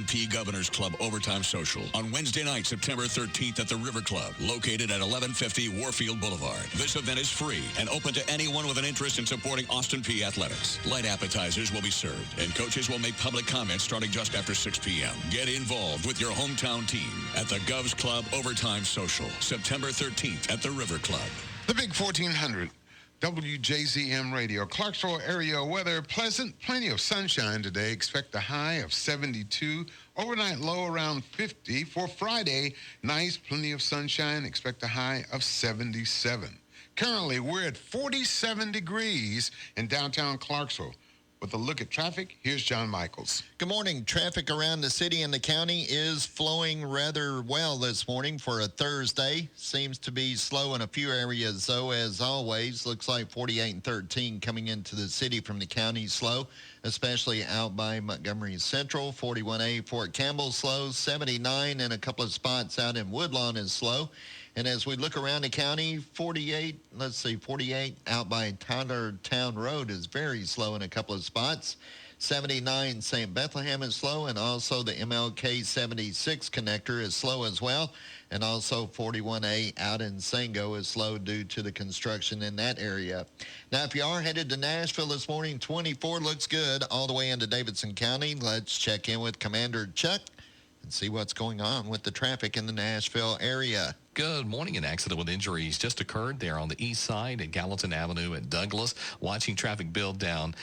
P Governors Club Overtime Social on Wednesday night, September 13th at the River Club, located at 1150 Warfield Boulevard. This event is free and open to anyone with an interest in supporting Austin P Athletics. Light appetizers will be served, and coaches will make public comments starting just after 6 p.m. Get involved with your hometown team at the Govs Club Overtime Social, September 13th at the River Club. The Big 1400. WJZM Radio. Clarksville area weather pleasant. Plenty of sunshine today. Expect a high of 72. Overnight low around 50. For Friday, nice. Plenty of sunshine. Expect a high of 77. Currently, we're at 47 degrees in downtown Clarksville. With a look at traffic, here's John Michaels. Good morning. Traffic around the city and the county is flowing rather well this morning for a Thursday. Seems to be slow in a few areas, though, as always. Looks like 48 and 13 coming into the city from the county slow, especially out by Montgomery Central. 41A Fort Campbell slow. 79 in a couple of spots out in Woodlawn is slow. And as we look around the county, 48 out by Tyler Town Road is very slow in a couple of spots. 79 St. Bethlehem is slow, and also the MLK 76 connector is slow as well. And also 41A out in Sango is slow due to the construction in that area. Now, if you are headed to Nashville this morning, 24 looks good all the way into Davidson County. Let's check in with Commander Chuck and see what's going on with the traffic in the Nashville area. Good morning. An accident with injuries just occurred there on the east side at Gallatin Avenue at Douglas. Watching traffic build down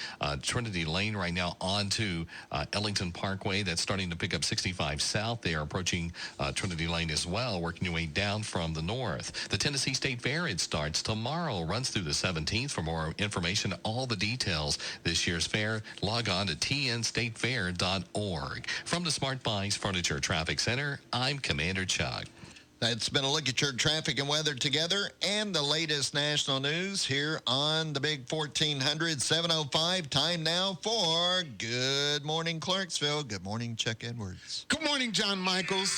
Trinity Lane right now onto Ellington Parkway. That's starting to pick up 65 south. They are approaching Trinity Lane as well, working your way down from the north. The Tennessee State Fair, it starts tomorrow, runs through the 17th. For more information, all the details this year's fair, log on to tnstatefair.org. From the Smart Buys Furniture Traffic Center, I'm Commander Chuck. That's been a look at your traffic and weather together and the latest national news here on the Big 1400, 7:05. Time now for Good Morning Clarksville. Good morning, Chuck Edwards. Good morning, John Michaels.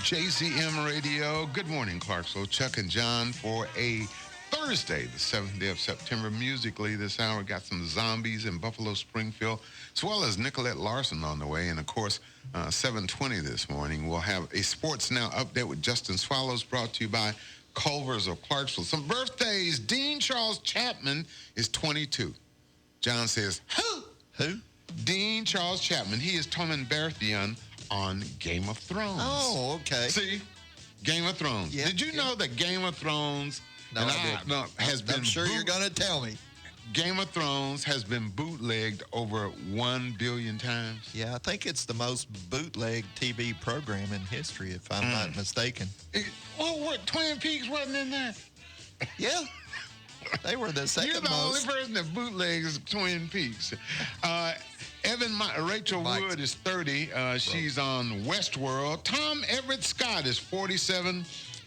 WJZM Radio. Good morning, Clarksville. Chuck and John for a Thursday, the 7th day of September. Musically this hour, got some Zombies in Buffalo Springfield, as well as Nicolette Larson on the way. And, of course, 7:20 this morning, we'll have a Sports Now update with Justin Swallows, brought to you by Culver's of Clarksville. Some birthdays. Dean Charles Chapman is 22. John says, who? Who? Dean Charles Chapman. He is Tommen Baratheon on Game of Thrones. Oh, okay. See? Game of Thrones. Yeah, Did you know that Game of Thrones No, I didn't. I'm sure you're going to tell me. Game of Thrones has been bootlegged over 1 billion times. Yeah, I think it's the most bootleg TV program in history, if I'm not mistaken. What? Twin Peaks wasn't in there? Yeah. They were the second You're the most. only person that bootlegs Twin Peaks. Rachel Wood is 30. She's on Westworld. Tom Everett Scott is 47.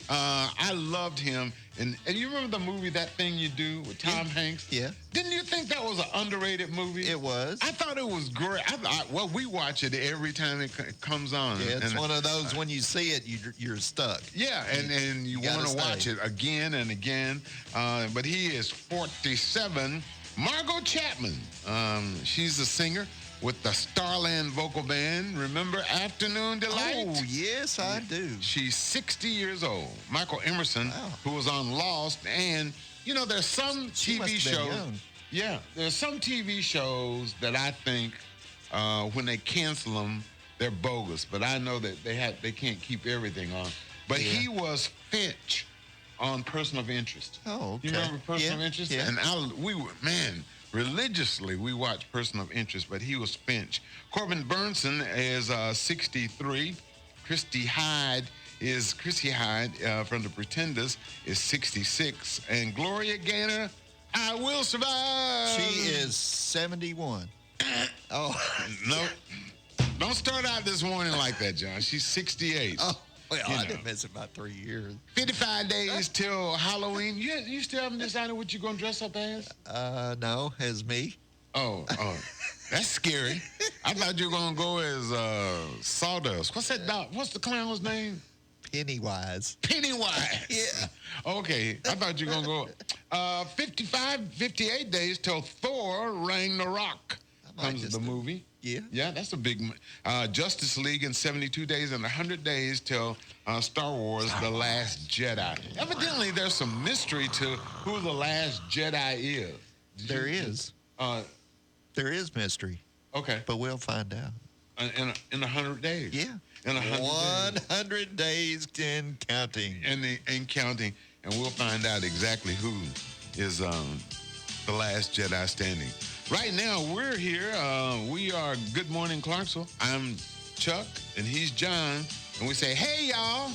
I loved him. And you remember the movie That Thing You Do with Tom Hanks? Yeah. Didn't you think that was an underrated movie? It was. I thought it was great. Well, we watch it every time it comes on. Yeah, it's one of those, when you see it, you're stuck. Yeah, and you want to watch it again and again. But he is 47. Margot Chapman, she's a singer with the Starland Vocal Band. Remember Afternoon Delight? Oh, yes, I do. She's 60 years old. Michael Emerson, who was on Lost, and, there's some She must TV have been shows. young. Yeah, there's some TV shows that I think when they cancel them, they're bogus. But I know that they can't keep everything on. But he was Finch on Person of Interest. Oh, okay. You remember Person of Interest? Yeah. And religiously we watched Person of Interest, but he was Finch. Corbin Burnson is 63. Chrissy Hyde from The Pretenders is 66. And Gloria Gaynor, I Will Survive. She is 71. Oh. No. Don't start out this morning like that, John. She's 68. Oh, well, I didn't miss it by 3 years. 55 days till Halloween. You still haven't decided what you're going to dress up as? No, as me. Oh, that's scary. I thought you were going to go as Sawdust. What's that dog? What's the clown's name? Pennywise. Pennywise. Yeah. Okay, I thought you were going to go. 58 days till Thor Ragnarok comes the movie. Yeah. Yeah, that's a big Justice League in 72 days and 100 days till Star Wars The Last Jedi. Evidently, there's some mystery to who The Last Jedi is. There is. There is mystery. Okay. But we'll find out. In 100 days. Yeah. In 100 days and counting. And counting. And we'll find out exactly who is the last Jedi standing. Right now, we're here. We are Good Morning Clarksville. I'm Chuck, and he's John. And we say, hey, y'all.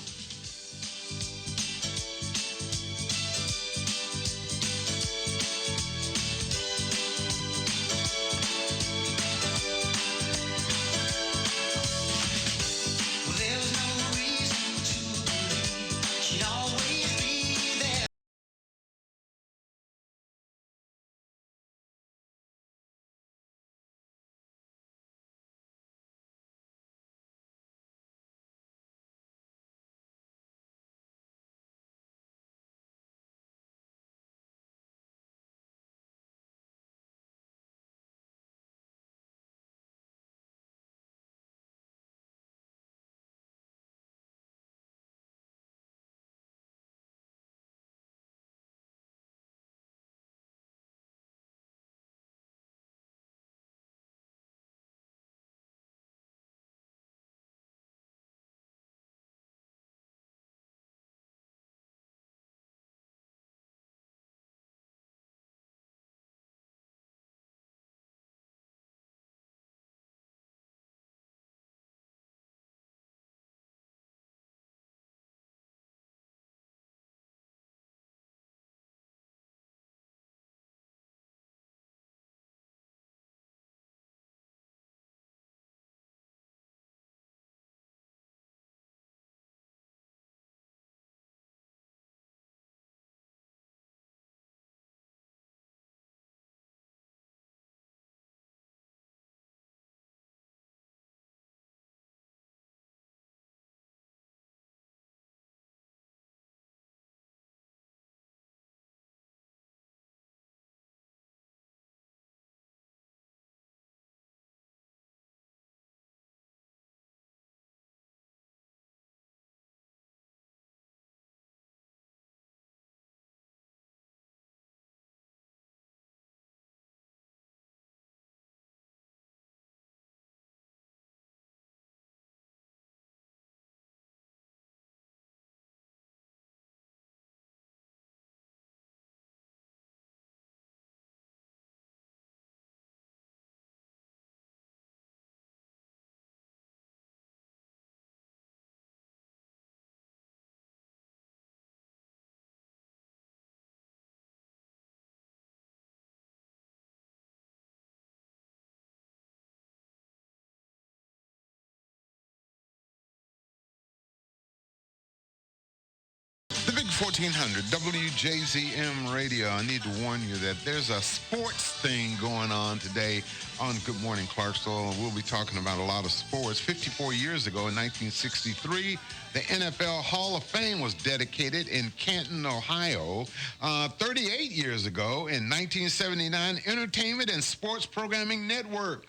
1400 WJZM Radio. I need to warn you that there's a sports thing going on today on Good Morning Clarksville. We'll be talking about a lot of sports. 54 years ago in 1963, the NFL Hall of Fame was dedicated in Canton, Ohio. 38 years ago in 1979, Entertainment and Sports Programming Network,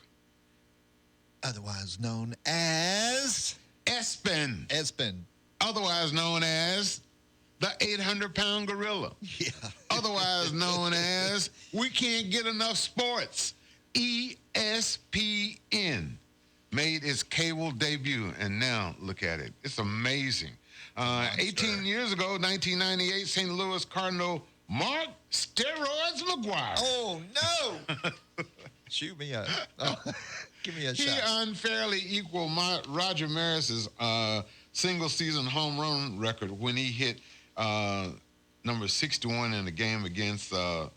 Otherwise known as ESPN, otherwise known as the 800-pound gorilla. Yeah. Otherwise known as we can't get enough sports. ESPN made its cable debut, and now look at it. It's amazing. 18 years ago, 1998, St. Louis Cardinal Mark Steroids McGuire. Oh, no. Shoot me up. Oh, give me a He shot. unfairly equaled Roger Maris's single-season home run record when he hit number 61 in the game against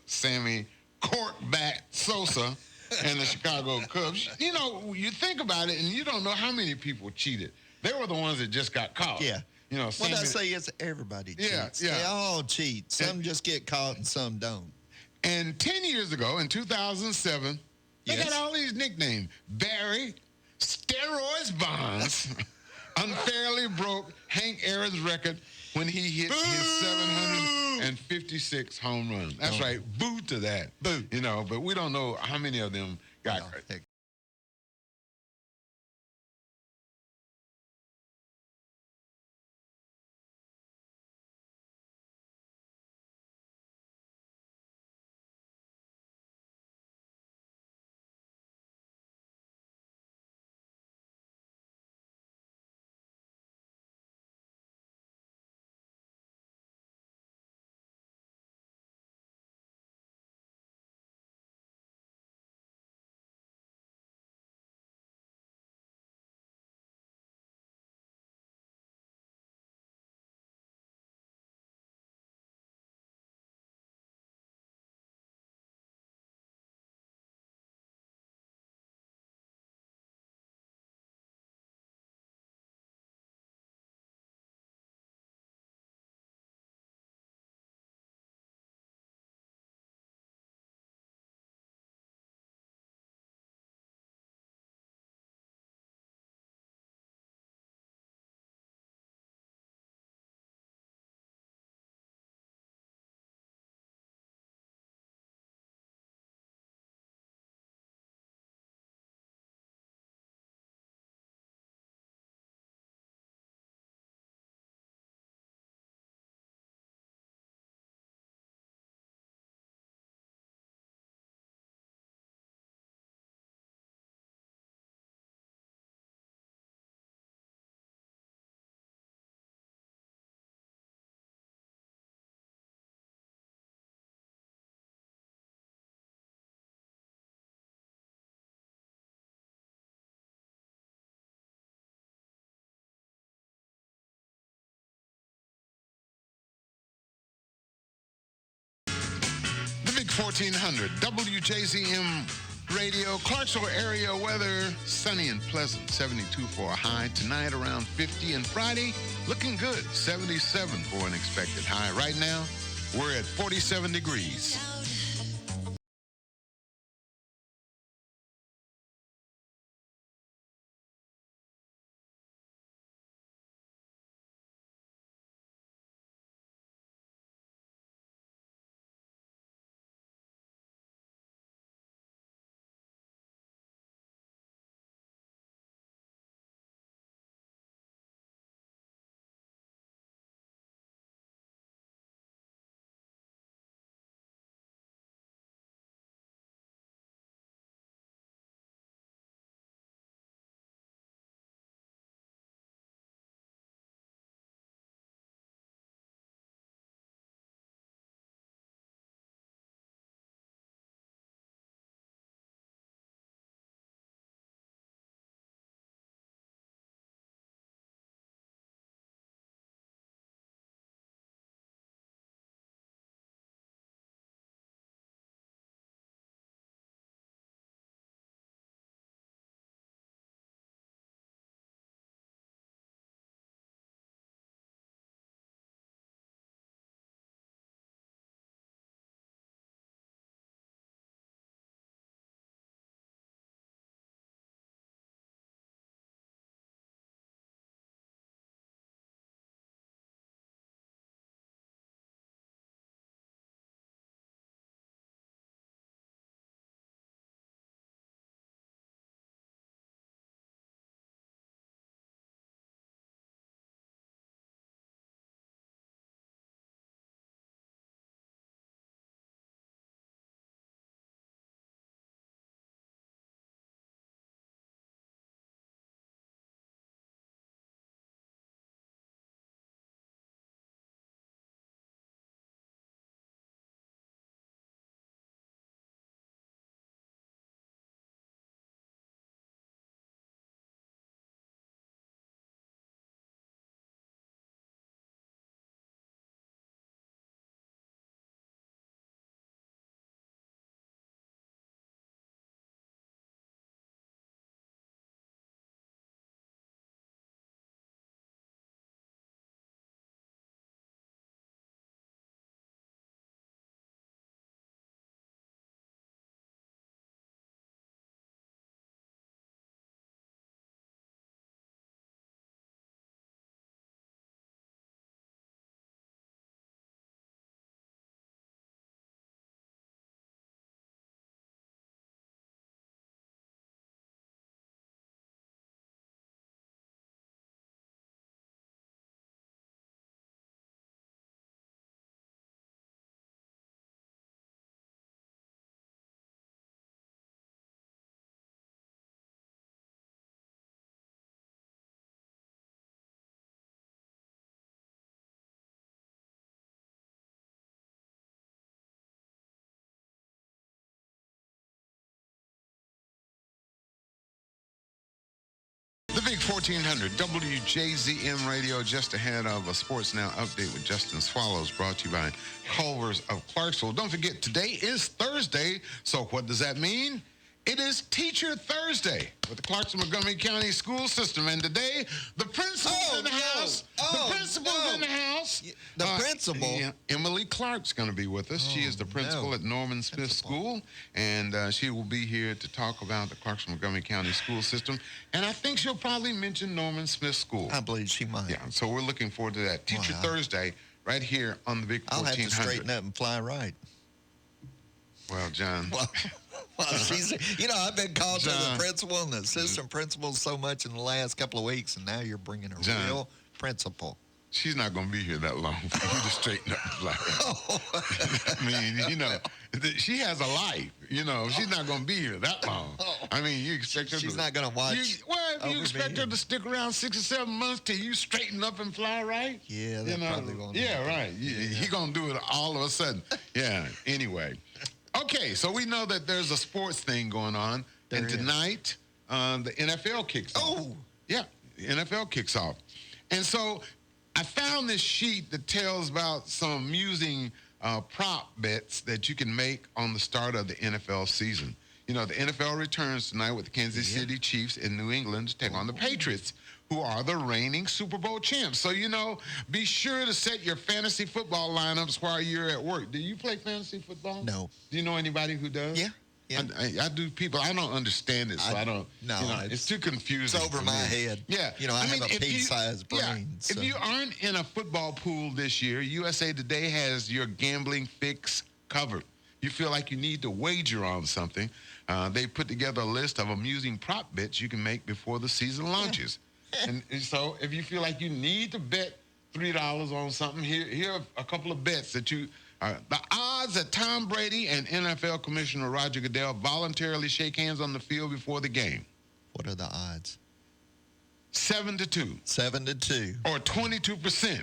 Sammy Corkback Sosa and the Chicago Cubs. You know, you think about it, and you don't know how many people cheated. They were the ones that just got caught. Yeah. You know, What I say is everybody cheats. Yeah. They all cheat. Some just get caught and some don't. And 10 years ago, in 2007, they Yes. got all these nicknames. Barry Steroids Bonds unfairly broke Hank Aaron's record when he hit his 756 home run. That's right. Boo to that. Boo. You know, but we don't know how many of them got No, heck. The Big 1400 WJZM Radio. Clarksville area weather, sunny and pleasant, 72 for a high. Tonight around 50, and Friday looking good, 77 for an expected high. Right now, we're at 47 degrees. Big 1400 WJZM Radio, just ahead of a Sports Now update with Justin Swallows, brought to you by Culver's of Clarksville. Don't forget, today is Thursday, so what does that mean? It is Teacher Thursday with the Clarksville Montgomery County School System, and today the principal's in the house. The principal's in the house. The principal? Yeah, Emily Clark's going to be with us. She is the principal at Norman Smith School, and she will be here to talk about the Clarksville Montgomery County School System, and I think she'll probably mention Norman Smith School. I believe she might. Yeah, so we're looking forward to that. Teacher Thursday right here on the Big 1400. I'll have to straighten up and fly right. Well, John. Well, she's, I've been called to the principal and the assistant principal so much in the last couple of weeks, and now you're bringing a real principal. She's not going to be here that long for you to straighten up and fly. I mean, she has a life. She's not going to be here that long. I mean, you expect her She's not going to watch. You expect her to stick around 6 or 7 months till you straighten up and fly right? Yeah, that's probably going to happen. Right. He's going to do it all of a sudden. Yeah, anyway. Okay, so we know that there's a sports thing going on. And tonight, the NFL kicks off. Oh! Yeah, the NFL kicks off. And so I found this sheet that tells about some amusing prop bets that you can make on the start of the NFL season. The NFL returns tonight with the Kansas City Chiefs in New England to take on the Patriots, who are the reigning Super Bowl champs. So, be sure to set your fantasy football lineups while you're at work. Do you play fantasy football? No. Do you know anybody who does? Yeah. I do. I don't understand it, so I don't. No, it's too confusing. It's over my head. Yeah. I have a pea-sized brain. Yeah, so. If you aren't in a football pool this year, USA Today has your gambling fix covered. You feel like you need to wager on something, they put together a list of amusing prop bets you can make before the season launches. And so if you feel like you need to bet $3 on something, here are a couple of bets that you... the odds that Tom Brady and NFL Commissioner Roger Goodell voluntarily shake hands on the field before the game. What are the odds? 7-2. 7-2. Or 22%.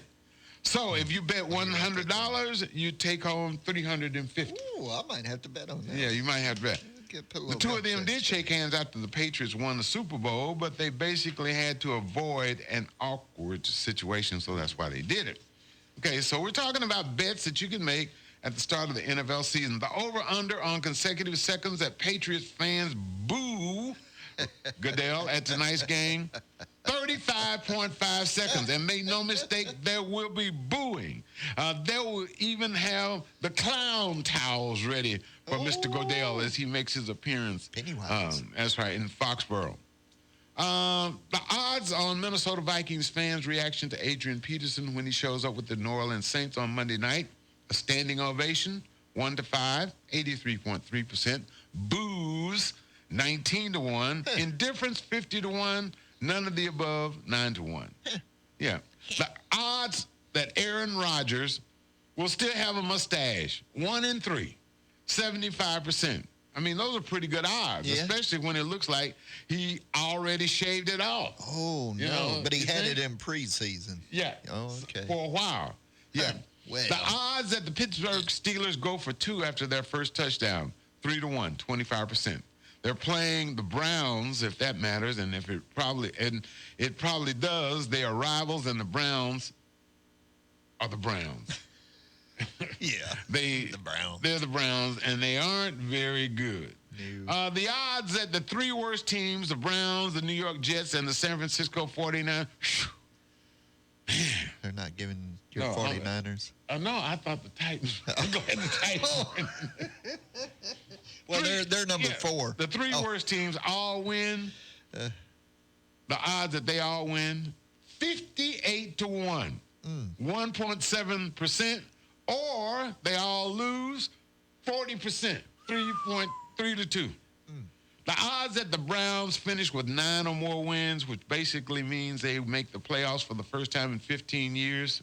So if you bet $100, you take home $350. Ooh, I might have to bet on that. Yeah, you might have to bet. The two of them did shake hands after the Patriots won the Super Bowl, but they basically had to avoid an awkward situation, so that's why they did it. Okay, so we're talking about bets that you can make at the start of the NFL season. The over-under on consecutive seconds that Patriots fans boo Goodell at tonight's game, 35.5 seconds. And make no mistake, there will be booing. They will even have the clown towels ready for Mr. Goodell as he makes his appearance. Pennywise. That's right, in Foxborough. The odds on Minnesota Vikings fans' reaction to Adrian Peterson when he shows up with the New Orleans Saints on Monday night, a standing ovation, 1-5, 83.3%. Boos, 19-1. Indifference, 50-1. None of the above, 9-1. Yeah. The odds that Aaron Rodgers will still have a mustache, 1-3, 75%. I mean, those are pretty good odds, especially when it looks like he already shaved it off. Oh, no. But he had it in preseason. Yeah. Oh, okay. For a while. Yeah. Well. The odds that the Pittsburgh Steelers go for 2 after their first touchdown, 3-1, 25%. They're playing the Browns, if that matters, and it probably does. They are rivals, and the Browns are the Browns. Yeah. They're the Browns, and they aren't very good. No. The odds that the 3 worst teams, the Browns, the New York Jets, and the San Francisco 49ers, they're not giving your 49ers. No, I thought the Titans. I'm glad the Titans. Well, they're number 4. The 3 worst teams all win. The odds that they all win, 58-1, 1.7%, or they all lose, 40%, 3.3-2. The odds that the Browns finish with 9 or more wins, which basically means they make the playoffs for the first time in 15 years,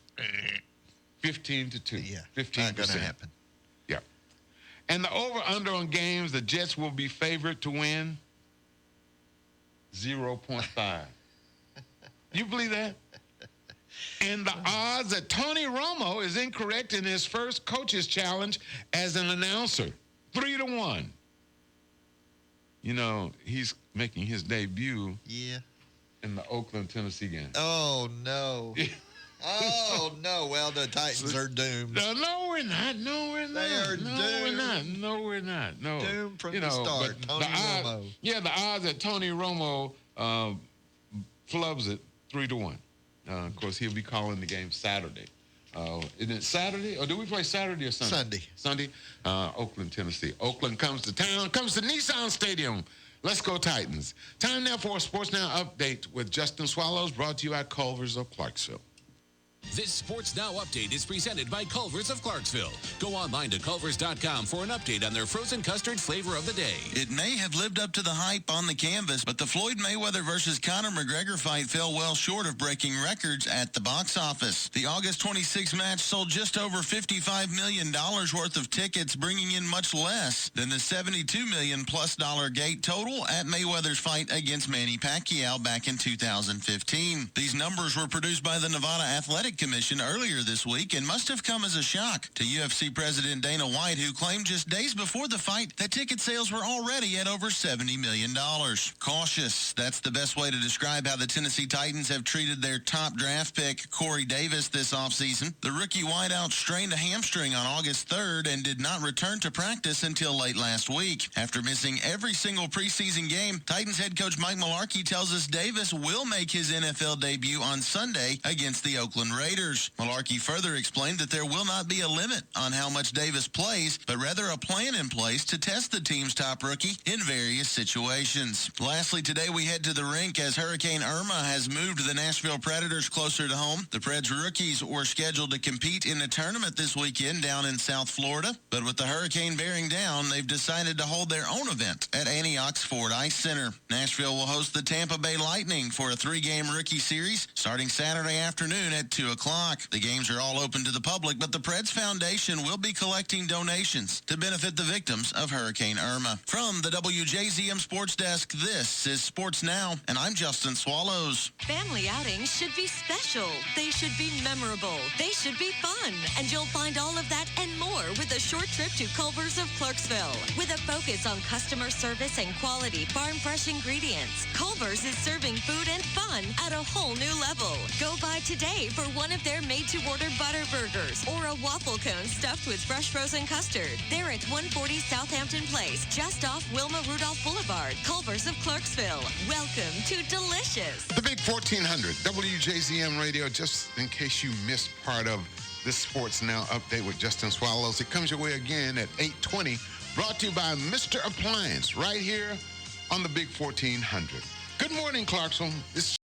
15-2. Yeah, 15%. not going to happen. Yeah. And the over-under on games the Jets will be favored to win, 0.5. You believe that? And the odds that Tony Romo is incorrect in his first coach's challenge as an announcer, 3-1. You know, he's making his debut in the Oakland, Tennessee game. Oh, no. Oh, no. Well, the Titans are doomed. No, we're not. No, we're not. They are no, doomed. we're not. No, we're not. No. Doomed from the start. Tony Romo. Yeah, the odds that Tony Romo flubs it 3-1. Of course, he'll be calling the game Saturday. Isn't it Saturday? Or do we play Saturday or Sunday? Sunday. Oakland, Tennessee. Oakland comes to town, comes to Nissan Stadium. Let's go Titans. Time now for a Sports Now update with Justin Swallows, brought to you at Culver's of Clarksville. This Sports Now update is presented by Culver's of Clarksville. Go online to culvers.com for an update on their frozen custard flavor of the day. It may have lived up to the hype on the canvas, but the Floyd Mayweather versus Conor McGregor fight fell well short of breaking records at the box office. The August 26 match sold just over $55 million worth of tickets, bringing in much less than the $72 million plus gate total at Mayweather's fight against Manny Pacquiao back in 2015. These numbers were produced by the Nevada Athletic Commission earlier this week and must have come as a shock to UFC President Dana White, who claimed just days before the fight that ticket sales were already at over $70 million. Cautious, that's the best way to describe how the Tennessee Titans have treated their top draft pick, Corey Davis, this offseason. The rookie wideout strained a hamstring on August 3rd and did not return to practice until late last week. After missing every single preseason game, Titans head coach Mike Mularkey tells us Davis will make his NFL debut on Sunday against the Oakland Raiders. Mularkey further explained that there will not be a limit on how much Davis plays, but rather a plan in place to test the team's top rookie in various situations. Lastly, today we head to the rink as Hurricane Irma has moved the Nashville Predators closer to home. The Preds rookies were scheduled to compete in a tournament this weekend down in South Florida, but with the hurricane bearing down, they've decided to hold their own event at Antioch's Ford Ice Center. Nashville will host the Tampa Bay Lightning for a 3-game rookie series starting Saturday afternoon at 2 o'clock. The games are all open to the public, but the Preds Foundation will be collecting donations to benefit the victims of Hurricane Irma. From the WJZM Sports Desk, this is Sports Now, and I'm Justin Swallows. Family outings should be special. They should be memorable. They should be fun. And you'll find all of that and more with a short trip to Culver's of Clarksville. With a focus on customer service and quality farm-fresh ingredients, Culver's is serving food and fun at a whole new level. Go by today for one of their made-to-order butter burgers or a waffle cone stuffed with fresh frozen custard. They're at 140 Southampton Place, just off Wilma Rudolph Boulevard, Culver's of Clarksville. Welcome to delicious. The Big 1400, WJZM Radio, just in case you missed part of this Sports Now update with Justin Swallows. It comes your way again at 8:20, brought to you by Mr. Appliance, right here on the Big 1400. Good morning, Clarksville. This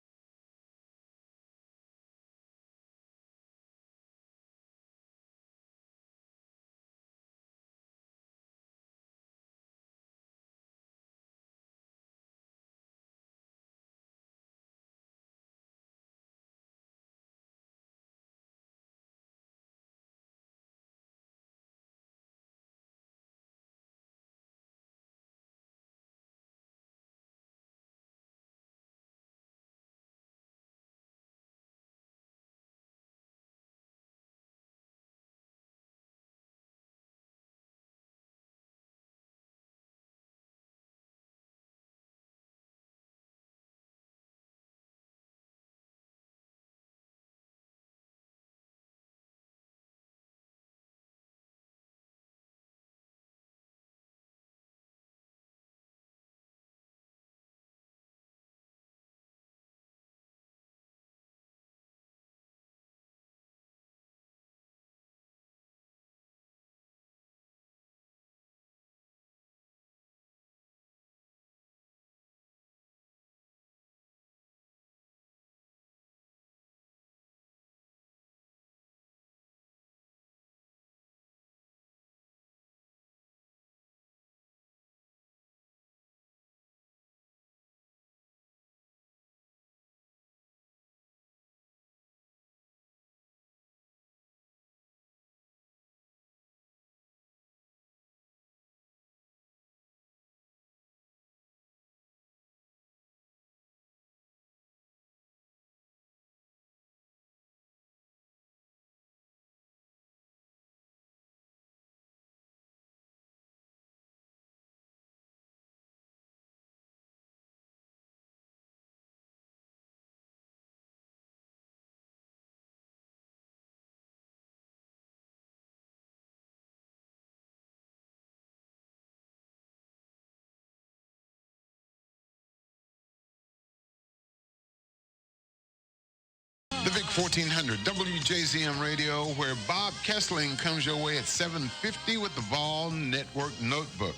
Big 1400 WJZM Radio, where Bob Kessling comes your way at 7:50 with the Vol Network Notebook.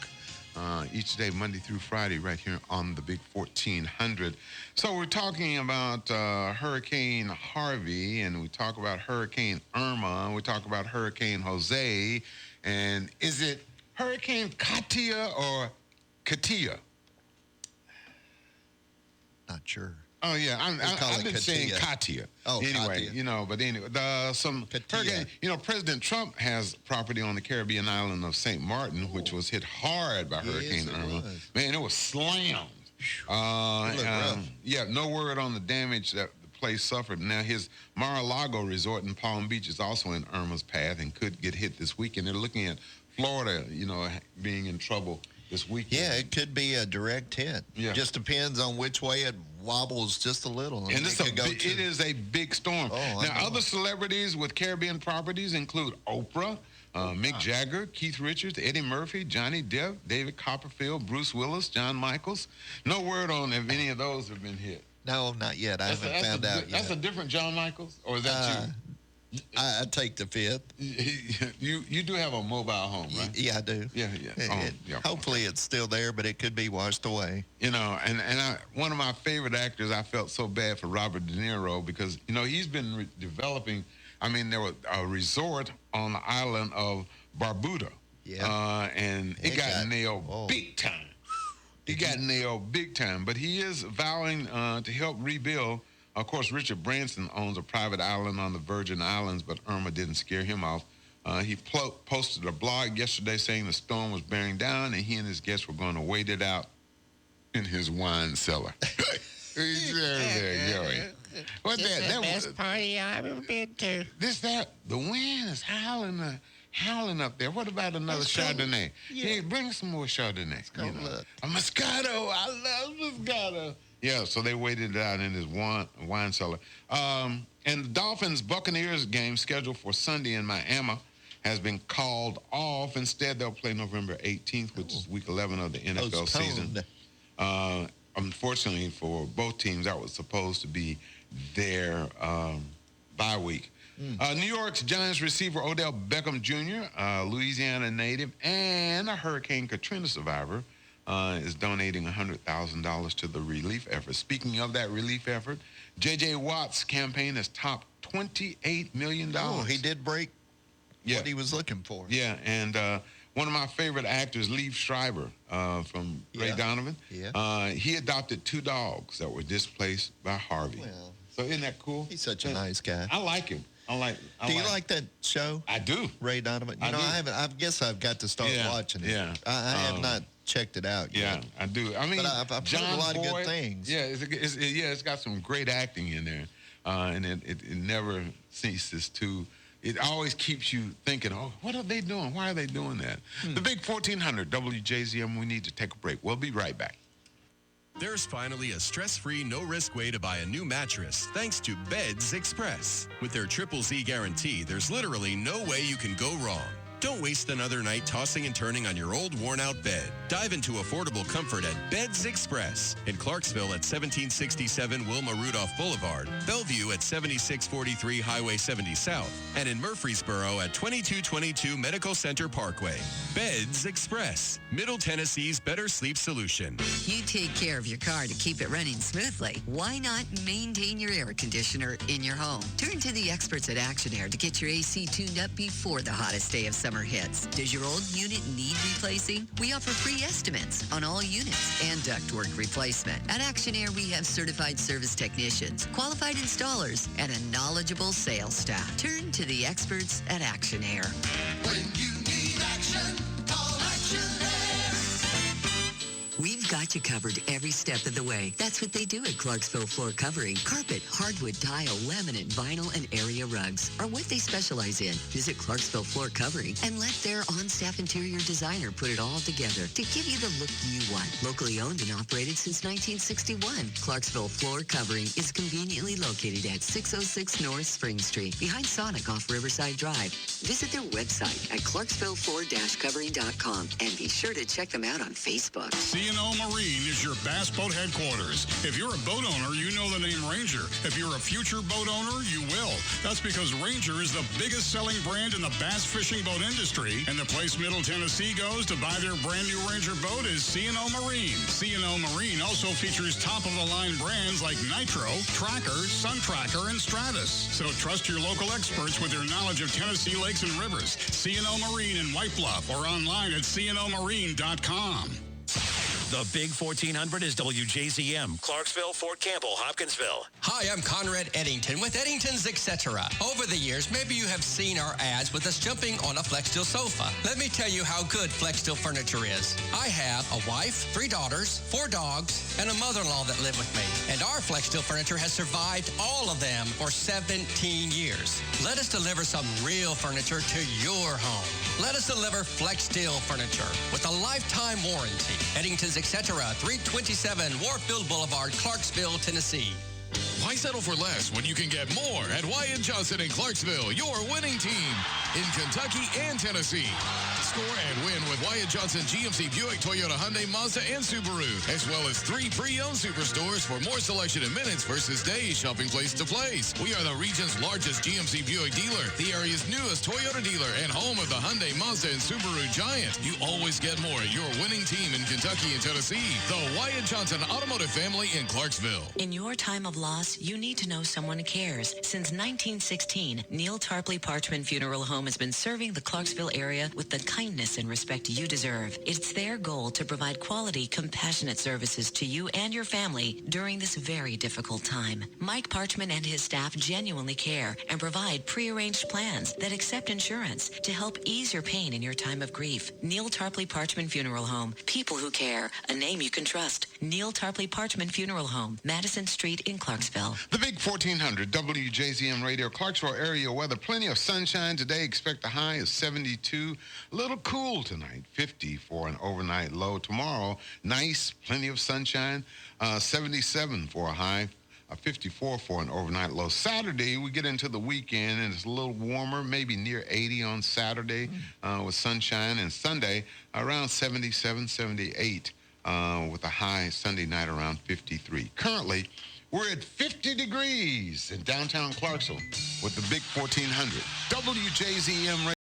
Each day, Monday through Friday, right here on the Big 1400. So we're talking about Hurricane Harvey, and we talk about Hurricane Irma, and we talk about Hurricane Jose. And is it Hurricane Katia or Katia? Not sure. Oh, yeah. I've been saying Katia. Oh, anyway, Katia. But anyway, hurricane, President Trump has property on the Caribbean island of St. Martin, which was hit hard by Hurricane Irma. Man, it was slammed. No word on the damage that the place suffered. Now, his Mar-a-Lago resort in Palm Beach is also in Irma's path and could get hit this weekend. They're looking at Florida, being in trouble this weekend. Yeah, it could be a direct hit. Yeah. Just depends on which way it wobbles just a little. And it is a big storm. Now, other celebrities with Caribbean properties include Oprah, Mick Jagger, Keith Richards, Eddie Murphy, Johnny Depp, David Copperfield, Bruce Willis, John Michaels. No word on if any of those have been hit. No, not yet. I haven't found out yet. That's a different John Michaels? Or is that you? I take the fifth. You do have a mobile home, right? Yeah, I do. Yeah. Hopefully it's still there, but it could be washed away. One of my favorite actors, I felt so bad for Robert De Niro because, he's been developing, there was a resort on the island of Barbuda. Yeah. And it got nailed big time. He got nailed big time. But he is vowing to help rebuild. Of course, Richard Branson owns a private island on the Virgin Islands, but Irma didn't scare him off. He posted a blog yesterday saying the storm was bearing down, and he and his guests were going to wait it out in his wine cellar. What's that? The best party I've ever been to. The wind is howling up there. What about another Chardonnay? Yeah, bring some more Chardonnay. A Moscato. I love Moscato. Yeah, so they waited it out in his wine cellar. And the Dolphins-Buccaneers game scheduled for Sunday in Miami has been called off. Instead, they'll play November 18th, which is week 11 of the NFL season. Unfortunately for both teams, that was supposed to be their bye week. New York's Giants receiver Odell Beckham Jr., Louisiana native, and a Hurricane Katrina survivor, is donating $100,000 to the relief effort. Speaking of that relief effort, J.J. Watt's campaign has topped $28 million. Oh, he did break what he was looking for. Yeah, and one of my favorite actors, Liev Schreiber from Ray Donovan, he adopted 2 dogs that were displaced by Harvey. Well, so isn't that cool? He's such a nice guy. I like him. Do you like that show? I do. Ray Donovan. I haven't. I guess I've got to start watching it. Yeah. I have not checked it out yet. Yeah, I do. But I've heard a lot of good things. Yeah, it's got some great acting in there, and it never ceases to. It always keeps you thinking, oh, what are they doing? Why are they doing that? The Big 1400 WJZM. We need to take a break. We'll be right back. There's finally a stress-free, no-risk way to buy a new mattress thanks to Beds Express. With their Triple Z guarantee, there's literally no way you can go wrong. Don't waste another night tossing and turning on your old, worn-out bed. Dive into affordable comfort at Beds Express in Clarksville at 1767 Wilma Rudolph Boulevard, Bellevue at 7643 Highway 70 South, and in Murfreesboro at 2222 Medical Center Parkway. Beds Express, Middle Tennessee's better sleep solution. You take care of your car to keep it running smoothly. Why not maintain your air conditioner in your home? Turn to the experts at Action Air to get your AC tuned up before the hottest day of summer hits. Does your old unit need replacing? We offer free estimates on all units and ductwork replacement. At Action Air, we have certified service technicians, qualified installers, and a knowledgeable sales staff. Turn to the experts at Action Air. When you need action, call Action Air. We've got you covered every step of the way. That's what they do at Clarksville Floor Covering. Carpet, hardwood, tile, laminate, vinyl, and area rugs are what they specialize in. Visit Clarksville Floor Covering and let their on-staff interior designer put it all together to give you the look you want. Locally owned and operated since 1961, Clarksville Floor Covering is conveniently located at 606 North Spring Street, behind Sonic off Riverside Drive. Visit their website at clarksvillefloor-covering.com and be sure to check them out on Facebook. See you in Marine is your bass boat headquarters. If you're a boat owner, you know the name Ranger. If you're a future boat owner, you will. That's because Ranger is the biggest selling brand in the bass fishing boat industry, and the place Middle Tennessee goes to buy their brand new Ranger boat is C&O Marine. C&O Marine also features top-of-the-line brands like Nitro, Tracker, Sun Tracker, and Stratus. So trust your local experts with their knowledge of Tennessee lakes and rivers. C&O Marine in White Bluff or online at cnomarine.com. The Big 1400 is WJZM, Clarksville, Fort Campbell, Hopkinsville. Hi, I'm Conrad Eddington with Eddington's Etc. Over the years, maybe you have seen our ads with us jumping on a FlexSteel sofa. Let me tell you how good FlexSteel furniture is. I have a wife, 3 daughters, 4 dogs, and a mother-in-law that live with me. And our FlexSteel furniture has survived all of them for 17 years. Let us deliver some real furniture to your home. Let us deliver FlexSteel furniture with a lifetime warranty. Eddington's Etc., 327 Warfield Boulevard, Clarksville, Tennessee. Why settle for less when you can get more at Wyatt Johnson in Clarksville, your winning team in Kentucky and Tennessee. Score and win with Wyatt Johnson GMC Buick, Toyota, Hyundai, Mazda, and Subaru, as well as 3 pre-owned superstores for more selection in minutes versus days, shopping place to place. We are the region's largest GMC Buick dealer, the area's newest Toyota dealer, and home of the Hyundai, Mazda, and Subaru giant. You always get more at your winning team in Kentucky and Tennessee. The Wyatt Johnson Automotive Family in Clarksville. In your time of loss, you need to know someone cares. Since 1916, Neil Tarpley Parchman Funeral Home has been serving the Clarksville area with the kindness and respect you deserve. It's their goal to provide quality, compassionate services to you and your family during this very difficult time. Mike Parchman and his staff genuinely care and provide prearranged plans that accept insurance to help ease your pain in your time of grief. Neil Tarpley Parchman Funeral Home. People who care. A name you can trust. Neil Tarpley Parchman Funeral Home. Madison Street in Clarksville. The Big 1400 WJZM Radio, Clarksville area weather. Plenty of sunshine today. Expect a high of 72. A little cool tonight. 50 for an overnight low. Tomorrow, nice. Plenty of sunshine. 77 for a high. 54 for an overnight low. Saturday, we get into the weekend, and it's a little warmer, maybe near 80 on Saturday with sunshine. And Sunday, around 77, 78 with a high Sunday night around 53. Currently, we're at 50 degrees in downtown Clarksville with the Big 1400. WJZM Radio.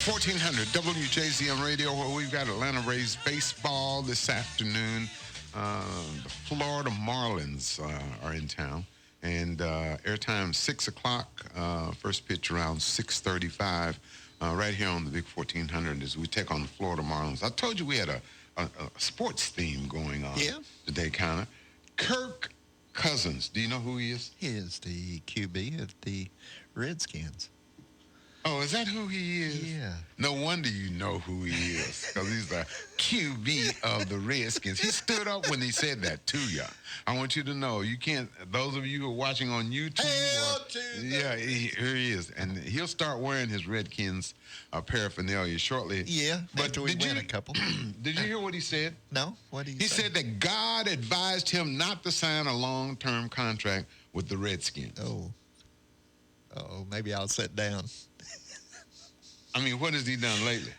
1400 WJZM Radio, where we've got Atlanta Braves baseball this afternoon. The Florida Marlins are in town, and airtime 6 o'clock. First pitch around 6:35, right here on the Big 1400 as we take on the Florida Marlins. I told you we had a sports theme going on today, kind of. Kirk Cousins, do you know who he is? He is the QB of the Redskins. Oh, is that who he is? Yeah. No wonder you know who he is, because he's the QB of the Redskins. He stood up when he said that to you. I want you to know, you can't, those of you who are watching on YouTube. Here he is. And he'll start wearing his Redskins paraphernalia shortly. Yeah, but after we win a couple. Did you hear what he said? No, what did he say? He said that God advised him not to sign a long-term contract with the Redskins. Oh, maybe I'll sit down. I mean, what has he done lately?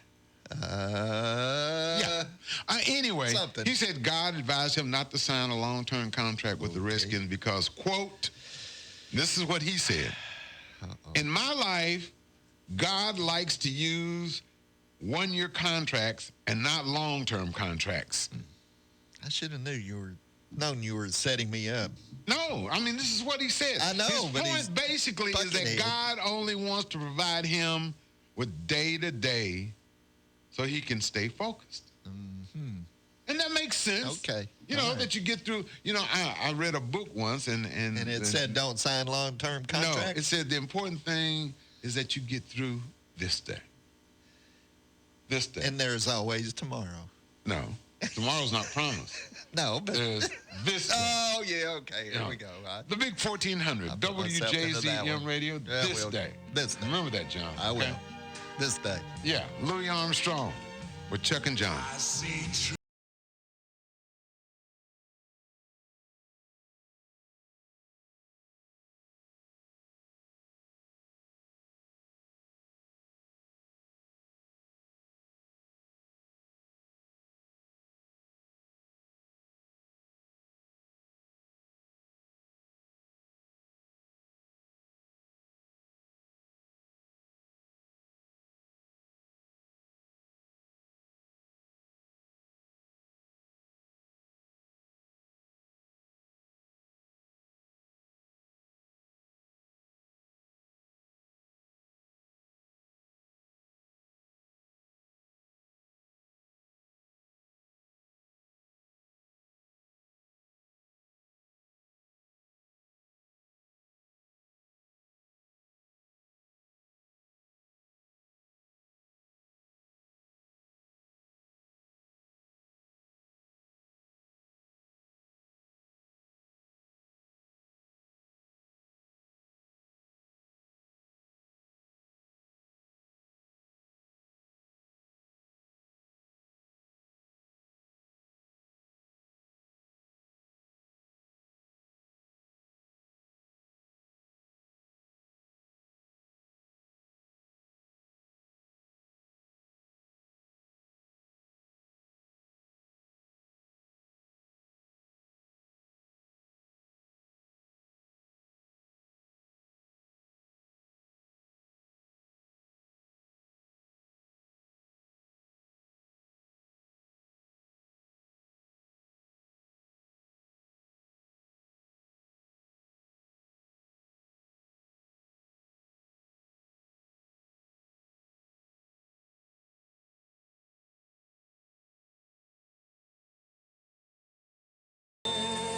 Anyway, he said God advised him not to sign a long-term contract with the Redskins because, quote, this is what he said. In my life, God likes to use one-year contracts and not long-term contracts. I should have known you were setting me up. No, I mean, this is what he said. I know, his but point basically is that God only wants to provide him with day-to-day so he can stay focused. Mm-hmm. And that makes sense. Okay. You know, that you get through, I read a book once and it said don't sign long-term contracts? No, it said the important thing is that you get through this day. This day. And there's always tomorrow. No, tomorrow's not promised. No, but there's this day. Oh, yeah, okay, here we go. The Big 1400, WJZM Radio, this day. This day. Remember that, John. I will. This day. Yeah, Louis Armstrong with Chuck and John. I see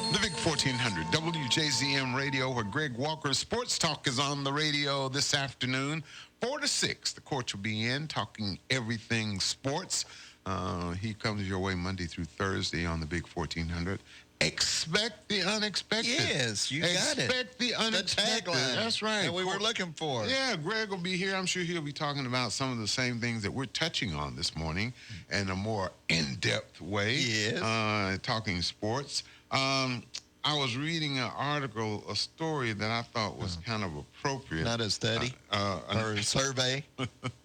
The Big 1400, WJZM Radio, where Greg Walker's Sports Talk is on the radio this afternoon, 4 to 6. The court will be in, talking everything sports. He comes your way Monday through Thursday on the Big 1400. Expect the unexpected. Yes, you got it. Expect the unexpected. The tagline. That's right. That we were looking for. Yeah, Greg will be here. I'm sure he'll be talking about some of the same things that we're touching on this morning in a more in-depth way. Yes. Talking sports. I was reading an article, a story that I thought was kind of appropriate. Not a study or a survey.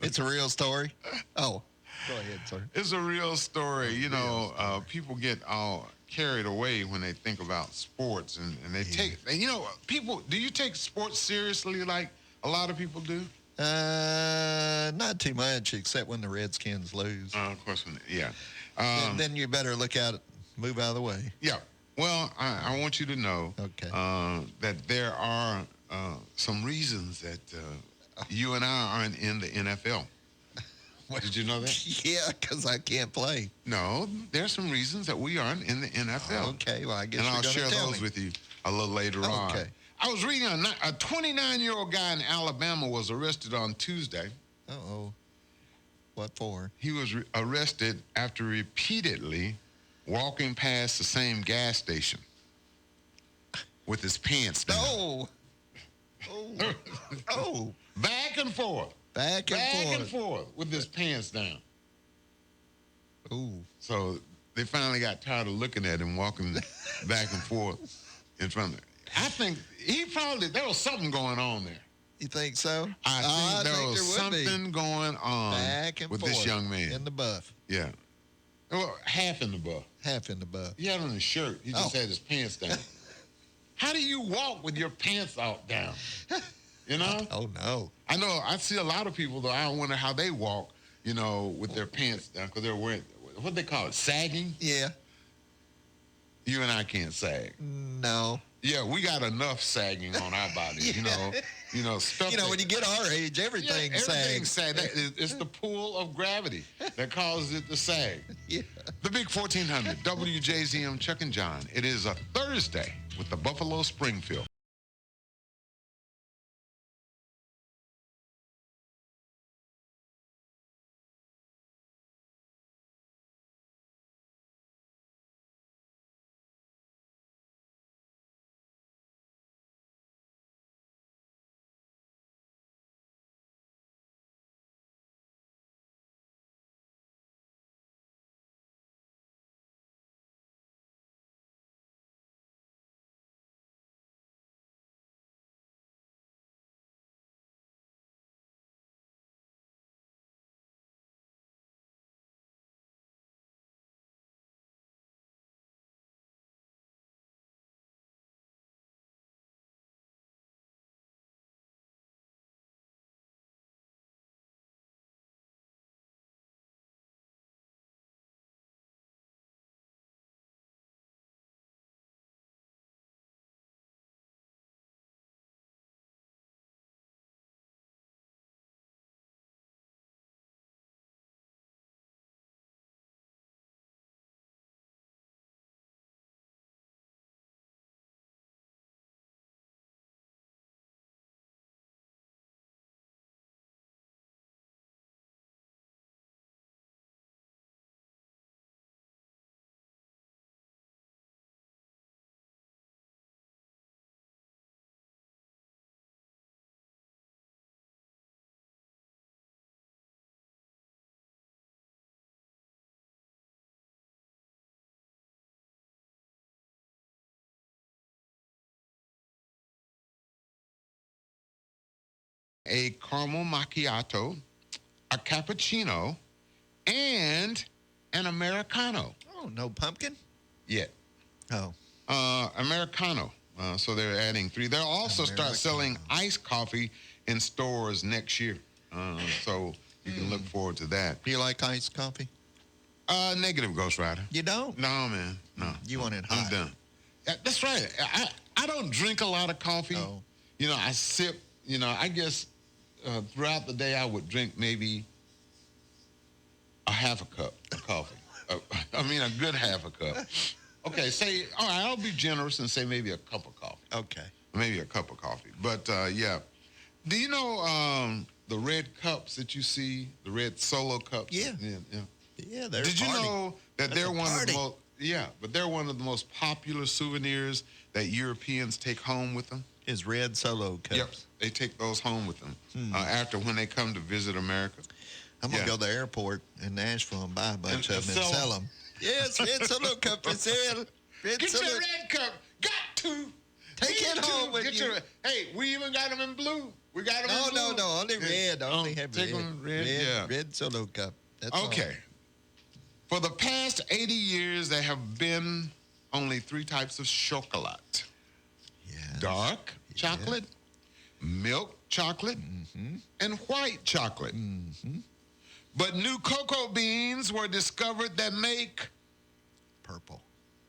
It's a real story. Oh, go ahead, sir. It's a real story. People get all carried away when they think about sports, and they take. And people, do you take sports seriously like a lot of people do? Not too much, except when the Redskins lose. Of course, yeah. Then you better move out of the way. Yeah. Well, I want you to know that there are some reasons that you and I aren't in the NFL. Did you know that? Yeah, because I can't play. No, there's some reasons that we aren't in the NFL. Okay, well, I guess and you're I'll gonna share tell those me. with you a little later on. Okay. I was reading a 29-year-old guy in Alabama was arrested on Tuesday. Uh-oh. What for? He was arrested after repeatedly walking past the same gas station with his pants down. Oh. Oh. Back and forth. Back and forth with his pants down. Ooh. So they finally got tired of looking at him walking back and forth in front of him. I think there was something going on there. You think so? I think there was something going on back and with forth this young man. in the buff. Yeah. Well, half in the buff. Half in the buff. He had on his shirt. He just had his pants down. How do you walk with your pants out down? You know? Oh, no. I know. I see a lot of people, though. I wonder how they walk, with their pants down because they're wearing, what they call it, sagging? Yeah. You and I can't sag. No. Yeah, we got enough sagging on our bodies, stuff. When you get our age, everything sags. It's the pull of gravity that causes it to sag. Yeah. The Big 1400, WJZM, Chuck and John. It is a Thursday with the Buffalo Springfield. A caramel macchiato, a cappuccino, and an Americano. Oh, no pumpkin? Yeah. Oh. Americano. So they're adding 3. They'll also start selling iced coffee in stores next year. So you can look forward to that. Do you like iced coffee? Negative, Ghost Rider. You don't? No, man. No. You want it hot. I'm done. Yeah, that's right. I don't drink a lot of coffee. Oh. I sip. I guess throughout the day I would drink maybe a half a cup of coffee. A good half a cup. Okay, all right, I'll be generous and say maybe a cup of coffee. Okay. Maybe a cup of coffee. But, yeah. Do you know the red cups that you see, the red Solo cups? Yeah. Yeah, they're Did you party. know that That's they're a one of the party. most, but they're one of the most popular souvenirs that Europeans take home with them? Is red Solo cups. Yep, they take those home with them after when they come to visit America. I'm going to go to the airport in Nashville and buy a bunch of them and sell them. Yes, red Solo cup for sale. Get your red cup. Got to. Take it home with you. Hey, we even got them in blue. We got them in blue. No, only red. Only have take red. them red, yeah. Red Solo cup. That's okay. For the past 80 years, there have been only 3 types of chocolate. Yes. Dark chocolate, milk chocolate and white chocolate. But new cocoa beans were discovered that make purple,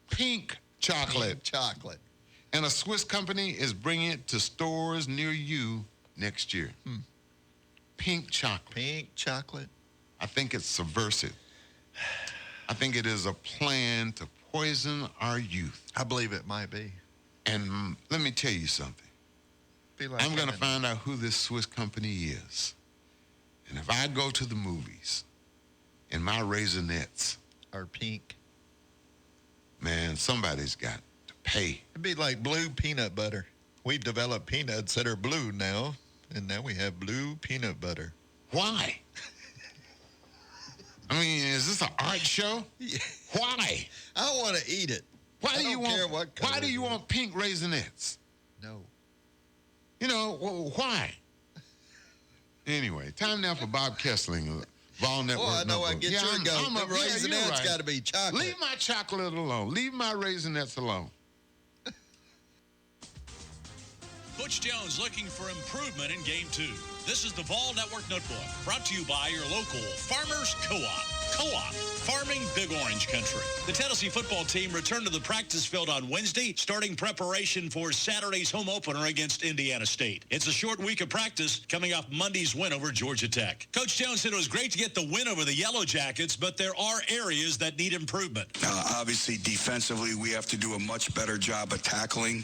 pink chocolate. Pink chocolate. And a Swiss company is bringing it to stores near you next year. Pink chocolate. Pink chocolate. I think it's subversive. I think it is a plan to poison our youth. I believe it might be. And let me tell you something. I'm going to find out who this Swiss company is. And if I go to the movies and my Raisinets are pink, man, somebody's got to pay. It'd be like blue peanut butter. We've developed peanuts that are blue now, and now we have blue peanut butter. Why? I mean, is this an art show? Yeah. Why? I want to eat it. Why do you want pink Raisinets? No. You know, why? Anyway, time now for Bob Kessling, Vol Network. I know I get your goat. I'm The Raisinets got to be chocolate. Leave my chocolate alone. Leave my Raisinets alone. Butch Jones looking for improvement in Game 2. This is the Vol Network Notebook, brought to you by your local Farmers Co-op. Co-op, farming big orange country. The Tennessee football team returned to the practice field on Wednesday, starting preparation for Saturday's home opener against Indiana State. It's a short week of practice coming off Monday's win over Georgia Tech. Coach Jones said it was great to get the win over the Yellow Jackets, but there are areas that need improvement. Obviously, defensively, we have to do a much better job of tackling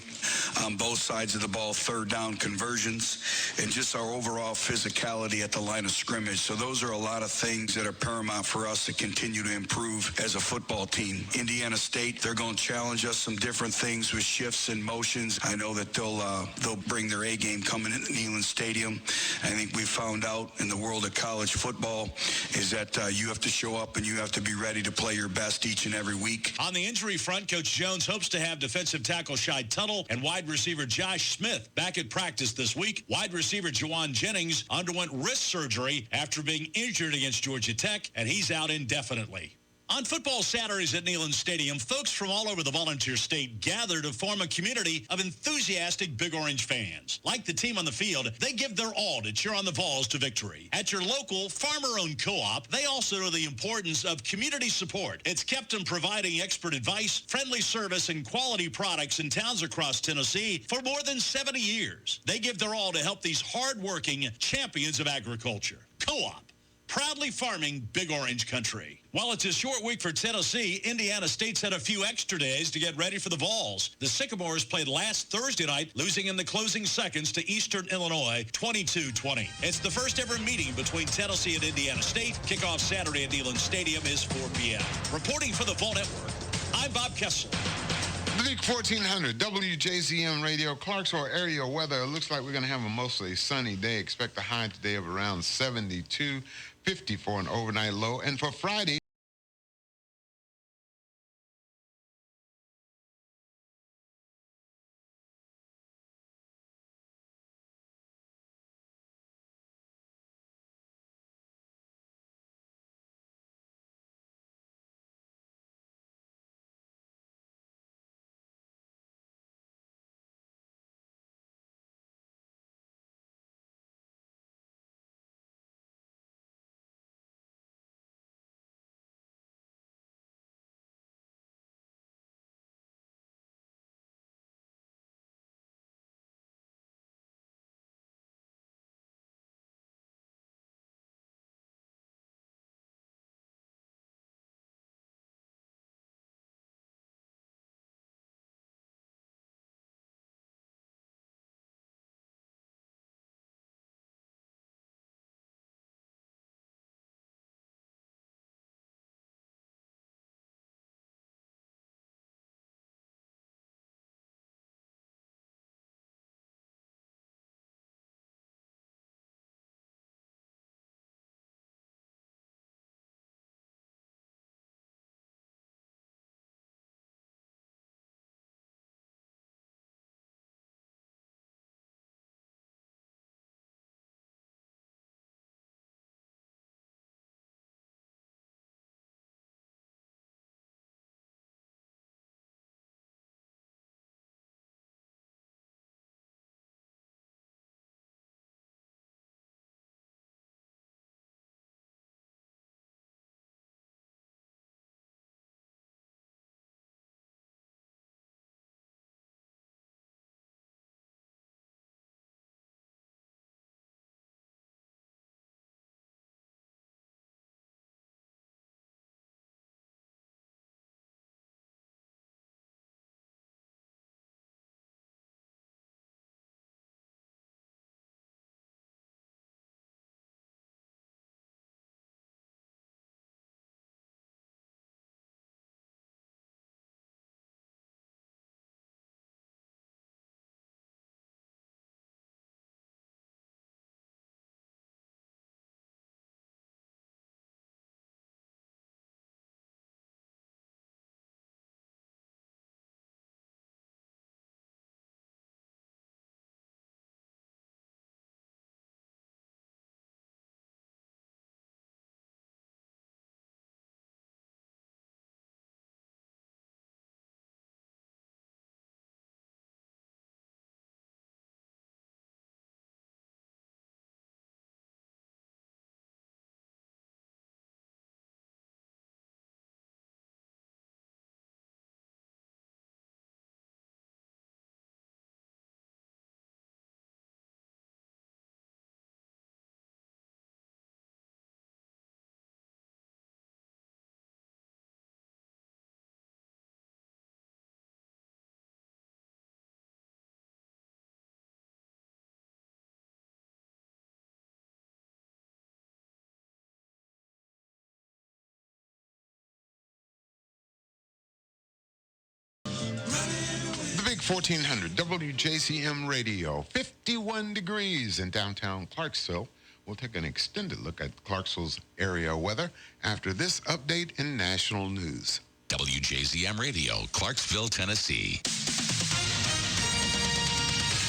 on both sides of the ball, third down conversions, and just our overall physicality at the line of scrimmage. So those are a lot of things that are paramount for us to continue to improve as a football team. Indiana State, they're going to challenge us some different things with shifts and motions. I know that they'll bring their A game coming into Neyland Stadium. I think we found out in the world of college football is that you have to show up and you have to be ready to play your best each and every week. On the injury front, Coach Jones hopes to have defensive tackle Shai Tuttle and wide receiver Josh Smith back at practice this week. Wide receiver Juwan Jennings underwent wrist surgery after being injured against Georgia Tech, and he's out indefinitely. On football Saturdays at Neyland Stadium, folks from all over the Volunteer State gather to form a community of enthusiastic Big Orange fans. Like the team on the field, they give their all to cheer on the Vols to victory. At your local farmer-owned co-op, they also know the importance of community support. It's kept them providing expert advice, friendly service, and quality products in towns across Tennessee for more than 70 years. They give their all to help these hard-working champions of agriculture. Co-op, proudly farming Big Orange country. While it's a short week for Tennessee, Indiana State's had a few extra days to get ready for the Vols. The Sycamores played last Thursday night, losing in the closing seconds to Eastern Illinois 22-20. It's the first ever meeting between Tennessee and Indiana State. Kickoff Saturday at Neyland Stadium is 4 p.m. Reporting for the Vol Network, I'm Bob Kessler. The Big 1400, WJZM Radio, Clarksville area weather. It looks like we're going to have a mostly sunny day. Expect a high today of around 72, 50 for an overnight low. And for Friday, 1400 WJZM Radio, 51 degrees in downtown Clarksville. We'll take an extended look at Clarksville's area weather after this update in national news. WJZM Radio, Clarksville, Tennessee.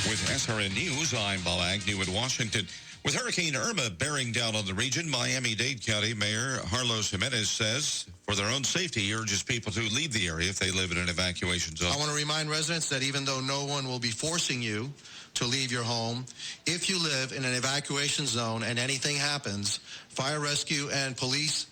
With SRN News, I'm Bob Agnew in Washington. With Hurricane Irma bearing down on the region, Miami-Dade County Mayor Carlos Jimenez says, for their own safety, he urges people to leave the area if they live in an evacuation zone. I want to remind residents that even though no one will be forcing you to leave your home, if you live in an evacuation zone and anything happens, fire rescue and police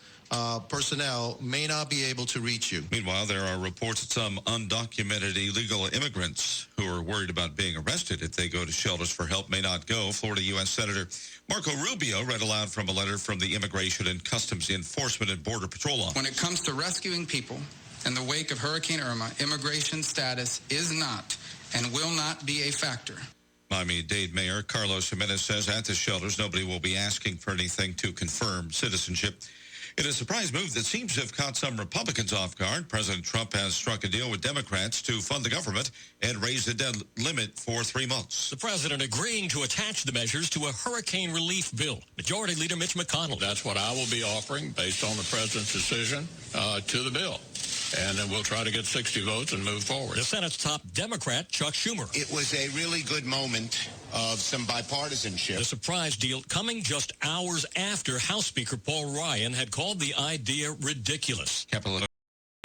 personnel may not be able to reach you. Meanwhile, there are reports that some undocumented illegal immigrants who are worried about being arrested if they go to shelters for help may not go. Florida U.S. Senator Marco Rubio read aloud from a letter from the Immigration and Customs Enforcement and Border Patrol Office. When it comes to rescuing people in the wake of Hurricane Irma, immigration status is not and will not be a factor. Miami-Dade Mayor Carlos Jimenez says at the shelters, nobody will be asking for anything to confirm citizenship. In a surprise move that seems to have caught some Republicans off guard, President Trump has struck a deal with Democrats to fund the government and raise the debt limit for 3 months. The president agreeing to attach the measures to a hurricane relief bill. Majority Leader Mitch McConnell. That's what I will be offering based on the president's decision to the bill. And then we'll try to get 60 votes and move forward. The Senate's top Democrat, Chuck Schumer. It was a really good moment of some bipartisanship. The surprise deal coming just hours after House Speaker Paul Ryan had called the idea ridiculous. Capitol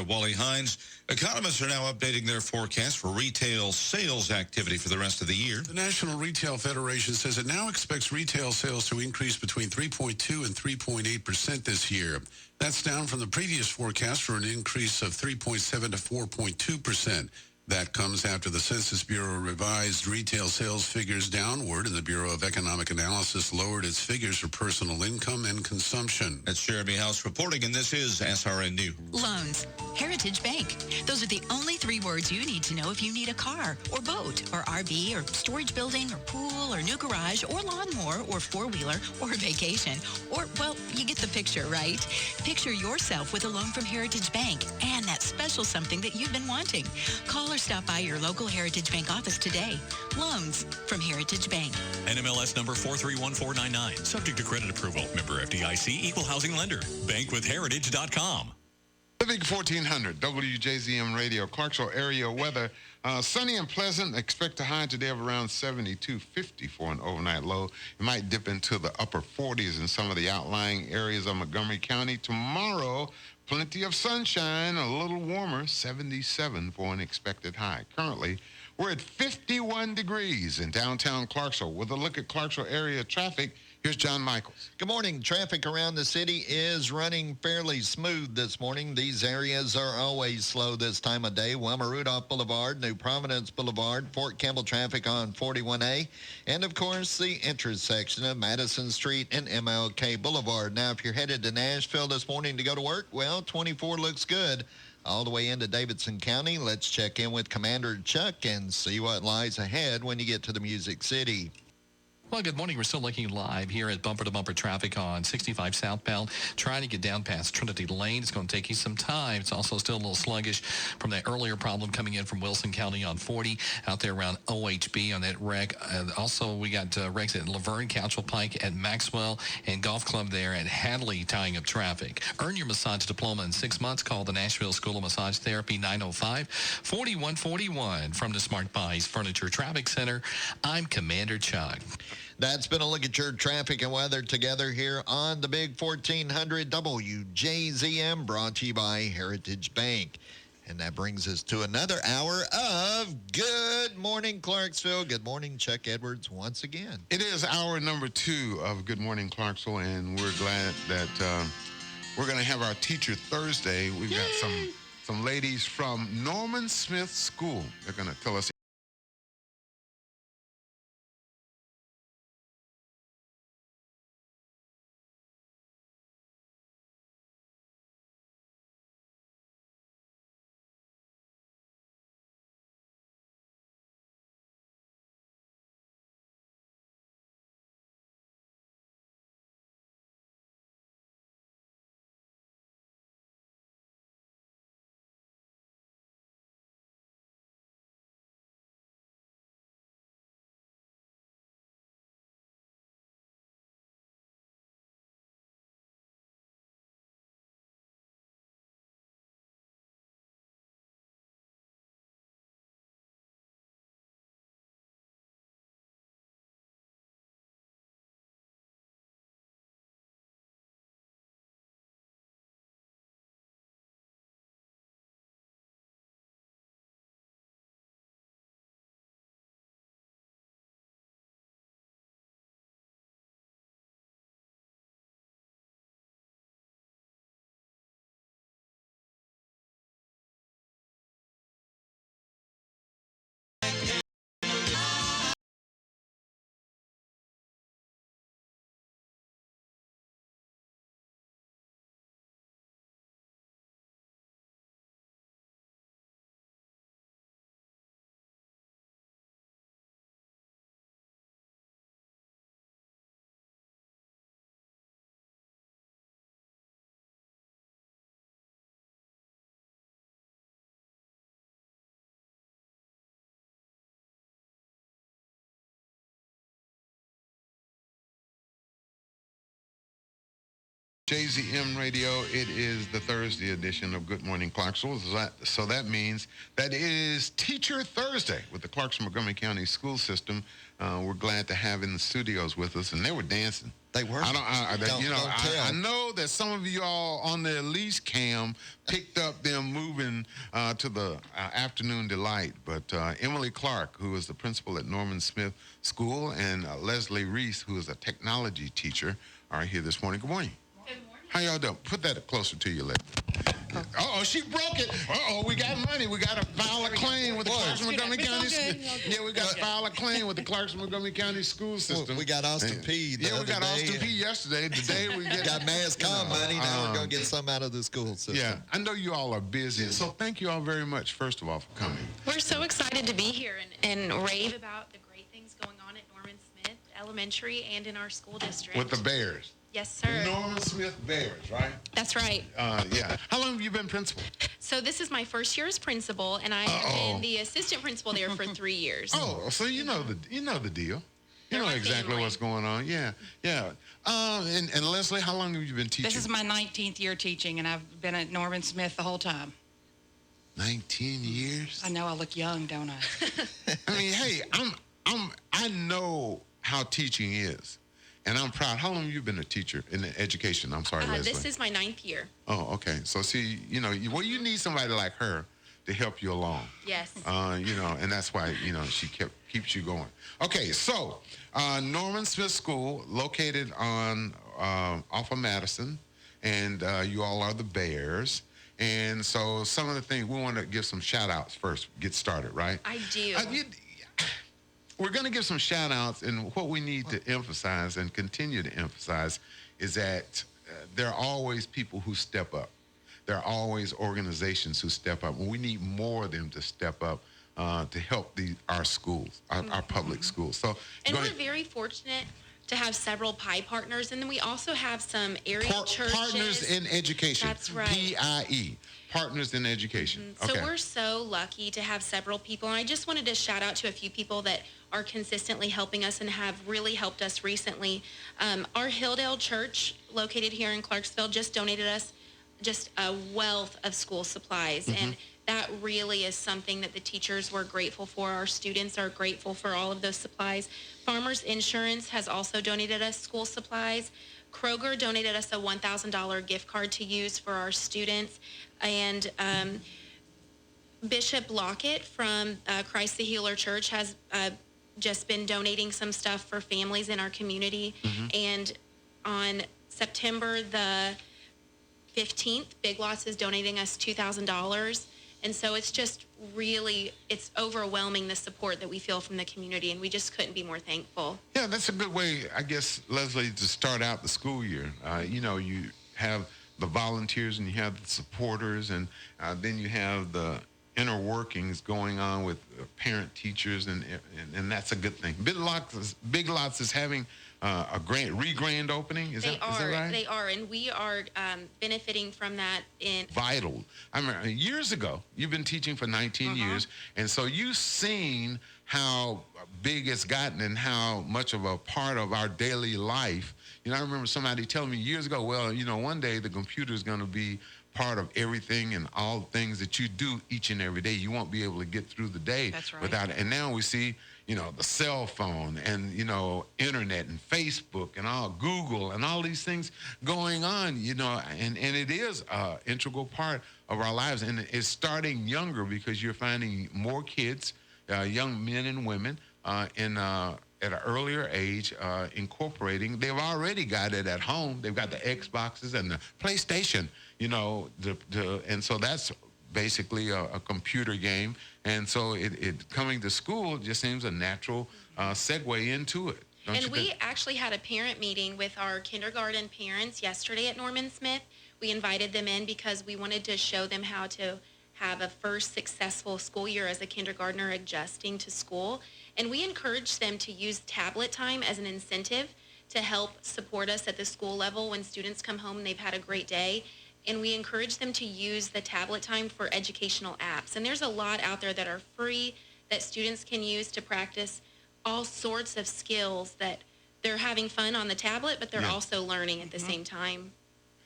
Wally Hines. Economists are now updating their forecast for retail sales activity for the rest of the year. The National Retail Federation says it now expects retail sales to increase between 3.2 and 3.8% this year. That's down from the previous forecast for an increase of 3.7 to 4.2%. That comes after the Census Bureau revised retail sales figures downward, and the Bureau of Economic Analysis lowered its figures for personal income and consumption. That's Jeremy House reporting, and this is SRN News. Loans. Heritage Bank. Those are the only 3 words you need to know if you need a car or boat or RV or storage building or pool or new garage or lawnmower or four-wheeler or vacation. Or, well, you get the picture, right? Picture yourself with a loan from Heritage Bank and that special something that you've been wanting. Call or stop by your local Heritage Bank office today. Loans from Heritage Bank. NMLS number 431499. Subject to credit approval. Member FDIC, equal housing lender. Bankwithheritage.com. Civic 1400 WJZM Radio, Clarksville area weather. Sunny and pleasant. Expect a high today of around 72, 50 for an overnight low. It might dip into the upper 40s in some of the outlying areas of Montgomery County. Tomorrow, plenty of sunshine, a little warmer, 77 for an expected high. Currently, we're at 51 degrees in downtown Clarksville. With a look at Clarksville area traffic, here's John Michaels. Good morning. Traffic around the city is running fairly smooth this morning. These areas are always slow this time of day. Wilma Rudolph Boulevard, New Providence Boulevard, Fort Campbell traffic on 41A, and, of course, the intersection of Madison Street and MLK Boulevard. Now, if you're headed to Nashville this morning to go to work, well, 24 looks good. All the way into Davidson County, let's check in with Commander Chuck and see what lies ahead when you get to the Music City. Well, good morning. We're still looking live here at bumper-to-bumper traffic on 65 southbound. Trying to get down past Trinity Lane. It's going to take you some time. It's also still a little sluggish from that earlier problem coming in from Wilson County on 40 out there around OHB on that wreck. Also, we got wrecks at Laverne, Council Pike, at Maxwell, and Golf Club there at Hadley tying up traffic. Earn your massage diploma in 6 months. Call the Nashville School of Massage Therapy 905-4141 from the Smart Buys Furniture Traffic Center. I'm Commander Chuck. That's been a look at your traffic and weather together here on the Big 1400 WJZM, brought to you by Heritage Bank. And that brings us to another hour of Good Morning Clarksville. Good morning, Chuck Edwards, once again. It is hour number 2 of Good Morning Clarksville, and we're glad that we're going to have our Teacher Thursday. We've got some ladies from Norman Smith School. They're going to tell us WJZM Radio, it is the Thursday edition of Good Morning Clarksville. So that means that it is Teacher Thursday with the Clarksville Montgomery County School System. We're glad to have in the studios with us, and they were dancing. They were. I know that some of you all on the Elise cam picked up them moving to the afternoon delight, but Emily Clark, who is the principal at Norman Smith School, and Leslie Reese, who is a technology teacher, are here this morning. Good morning. How y'all doing? Put that closer to your lip. Uh-oh, she broke it. Uh-oh, we got money. We got to file a claim with the Clarksville Montgomery County. Yeah, we got to file a claim with the Clarksville Montgomery County School System. We got Austin P. Yeah, we got Austin P. yesterday. Today we got Mass Com money. Now we're going to get some out of the school system. Yeah, I know you all are busy. So thank you all very much, first of all, for coming. We're so excited to be here and rave about the great things going on at Norman Smith Elementary and in our school district. With the Bears. Yes, sir. Norman Smith Bears, right? That's right. Yeah. How long have you been principal? So this is my first year as principal, and I have been the assistant principal there for 3 years. Oh, so you know the deal. You know exactly what's going on. Yeah. And Leslie, how long have you been teaching? This is my 19th year teaching, and I've been at Norman Smith the whole time. 19 years? I know I look young, don't I? I mean, hey, I know how teaching is. And I'm proud. How long have you been a teacher in education? I'm sorry, Leslie. This is my 9th year. Oh, okay. So see, you need somebody like her to help you along. Yes. And that's why, she keeps you going. Okay, so Norman Smith School, located on off of Madison, and you all are the Bears. And so some of the things, we want to give some shout outs first, get started, right? I do. We're going to give some shout outs, and what we need to emphasize and continue to emphasize is that there are always people who step up. There are always organizations who step up, and we need more of them to step up to help our schools, our public schools. So, and we're very fortunate to have several PIE partners, and then we also have some area churches. Partners in Education. That's right. PIE. Partners in Education. So we're so lucky to have several people, and I just wanted to shout out to a few people that are consistently helping us and have really helped us recently. Our Hilldale Church, located here in Clarksville, just donated us just a wealth of school supplies, and that really is something that the teachers were grateful for. Our students are grateful for all of those supplies. Farmers Insurance has also donated us school supplies. Kroger donated us a $1,000 gift card to use for our students. And Bishop Lockett from Christ the Healer Church has just been donating some stuff for families in our community. And on September the 15th, Big Lots is donating us $2,000. And so it's just really, it's overwhelming, the support that we feel from the community, and we just couldn't be more thankful. Yeah, that's a good way, I guess, Leslie, to start out the school year. You have the volunteers and you have the supporters, and then you have the inner workings going on with parent teachers, and that's a good thing. Big Lots is having a grand opening. Is that right? They are, and we are benefiting from that. Vital. I remember years ago, you've been teaching for 19 years, and so you've seen how big it's gotten and how much of a part of our daily life. I remember somebody telling me years ago, well, one day the computer is going to be part of everything and all the things that you do each and every day. You won't be able to get through the day without it. And now we see, the cell phone and, internet and Facebook and all Google and all these things going on, and it is an integral part of our lives. And it's starting younger because you're finding more kids, young men and women, at an earlier age, incorporating. They've already got it at home. They've got the Xboxes and the PlayStation, and so that's basically a computer game. And so it coming to school just seems a natural segue into it. And we actually had a parent meeting with our kindergarten parents yesterday at Norman Smith. We invited them in because we wanted to show them how to have a first successful school year as a kindergartner adjusting to school. And we encouraged them to use tablet time as an incentive to help support us at the school level when students come home and they've had a great day. And we encourage them to use the tablet time for educational apps. And there's a lot out there that are free that students can use to practice all sorts of skills that they're having fun on the tablet, but they're also learning at the same time.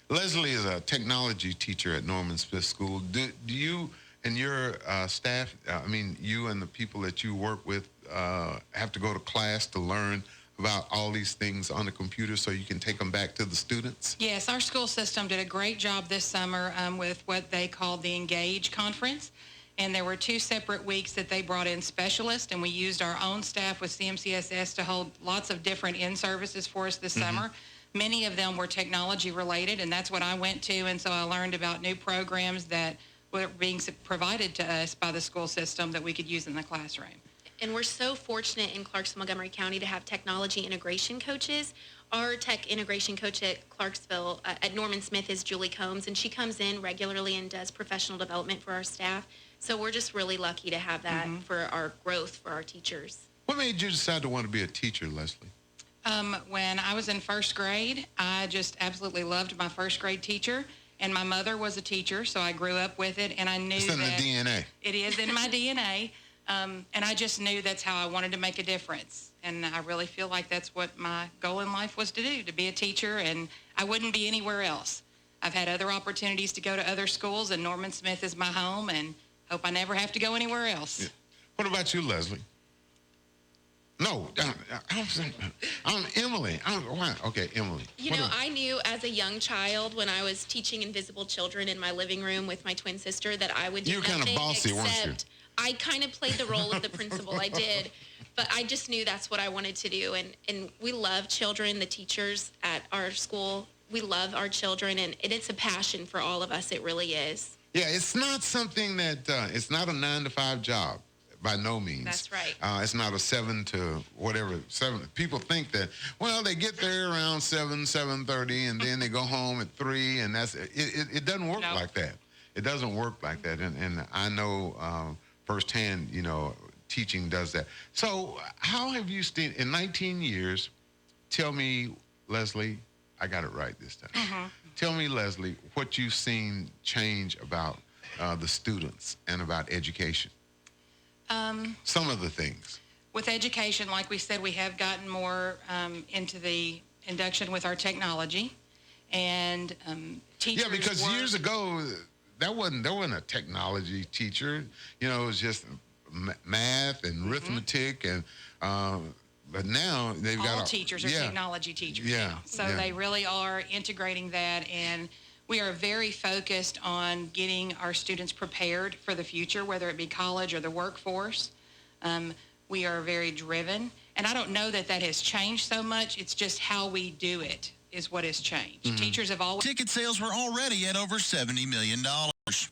Leslie is a technology teacher at Norman Smith School. Do you and your staff, you and the people that you work with, have to go to class to learn about all these things on the computer so you can take them back to the students? Yes, our school system did a great job this summer with what they called the Engage Conference. And there were 2 separate weeks that they brought in specialists, and we used our own staff with CMCSS to hold lots of different in-services for us this summer. Many of them were technology related, and that's what I went to. And so I learned about new programs that were being provided to us by the school system that we could use in the classroom. And we're so fortunate in Clarksville, Montgomery County to have technology integration coaches. Our tech integration coach at Clarksville, at Norman Smith, is Julie Combs, and she comes in regularly and does professional development for our staff. So we're just really lucky to have that for our growth for our teachers. What made you decide to want to be a teacher, Leslie? When I was in first grade, I just absolutely loved my first grade teacher. And my mother was a teacher, so I grew up with it, and I knew it's in that the DNA. It is in my DNA. And I just knew that's how I wanted to make a difference. And I really feel like that's what my goal in life was to do, to be a teacher, and I wouldn't be anywhere else. I've had other opportunities to go to other schools, and Norman Smith is my home, and hope I never have to go anywhere else. Yeah. What about you, Leslie? No, I'm Emily. Okay, Emily. You know, I knew as a young child when I was teaching invisible children in my living room with my twin sister that I would do you were nothing kind of bossy, weren't you? I kind of played the role of the principal. I did. But I just knew that's what I wanted to do. And we love children, the teachers at our school. We love our children, and it's a passion for all of us. It really is. Yeah, it's not something that, it's not a 9-to-5 job. By no means. That's right. It's not a 7 to whatever. 7. People think that, well, they get there around 7:30, and then they go home at 3, and that's it. It doesn't work like that. It doesn't work like that. And I know firsthand, teaching does that. So how have you seen, in 19 years, tell me, Leslie, I got it right this time. Tell me, Leslie, what you've seen change about the students and about education. Some of the things. With education, like we said, we have gotten more into the induction with our technology, and teachers. Yeah, because years ago, there wasn't a technology teacher. It was just math and arithmetic, and but now they've got all teachers are technology teachers. Yeah, now. So they really are integrating that, and we are very focused on getting our students prepared for the future, whether it be college or the workforce. We are very driven. And I don't know that has changed so much. It's just how we do it is what has changed. Teachers have always... Ticket sales were already at over $70 million.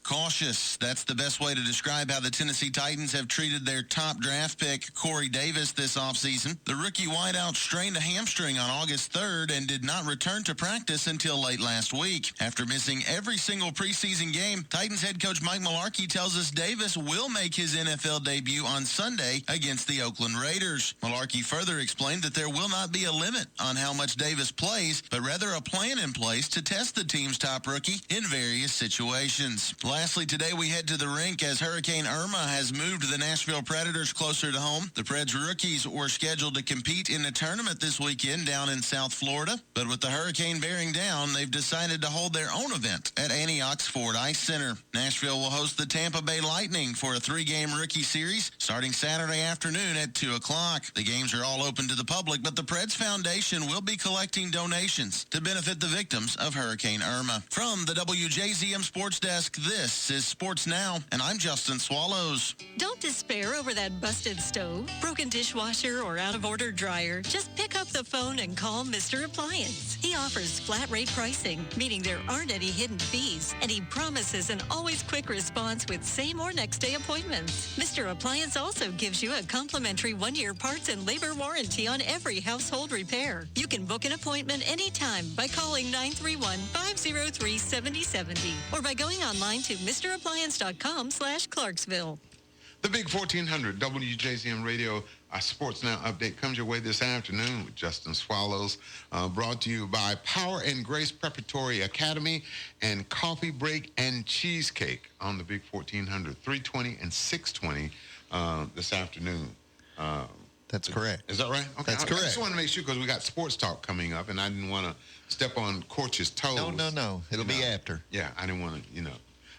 Cautious. That's the best way to describe how the Tennessee Titans have treated their top draft pick, Corey Davis, this offseason. The rookie wideout strained a hamstring on August 3rd and did not return to practice until late last week. After missing every single preseason game, Titans head coach Mike Mularkey tells us Davis will make his NFL debut on Sunday against the Oakland Raiders. Mularkey further explained that there will not be a limit on how much Davis plays, but rather a plan in place to test the team's top rookie in various situations. Lastly, today we head to the rink as Hurricane Irma has moved the Nashville Predators closer to home. The Preds rookies were scheduled to compete in a tournament this weekend down in South Florida, but with the hurricane bearing down, they've decided to hold their own event at Antioch's Ford Ice Center. Nashville will host the Tampa Bay Lightning for a 3-game rookie series starting Saturday afternoon at 2 o'clock. The games are all open to the public, but the Preds Foundation will be collecting donations to benefit the victims of Hurricane Irma. From the WJZM Sports Desk, this is Sports Now, and I'm Justin Swallows. Don't despair over that busted stove, broken dishwasher, or out-of-order dryer. Just pick up the phone and call Mr. Appliance. He offers flat-rate pricing, meaning there aren't any hidden fees, and he promises an always quick response with same or next-day appointments. Mr. Appliance also gives you a complimentary 1-year parts and labor warranty on every household repair. You can book an appointment anytime by calling 931-503-7070 or by going online to MrAppliance.com/Clarksville. The Big 1400 WJZM Radio Sports Now update comes your way this afternoon with Justin Swallows, brought to you by Power and Grace Preparatory Academy and Coffee Break and Cheesecake on the Big 1400, 320 and 620 this afternoon. That's correct. Is that right? Okay. That's I correct. just want to make sure because we got sports talk coming up, and I didn't want to step on Coach's toes. No. It'll be after. Yeah, I didn't want to,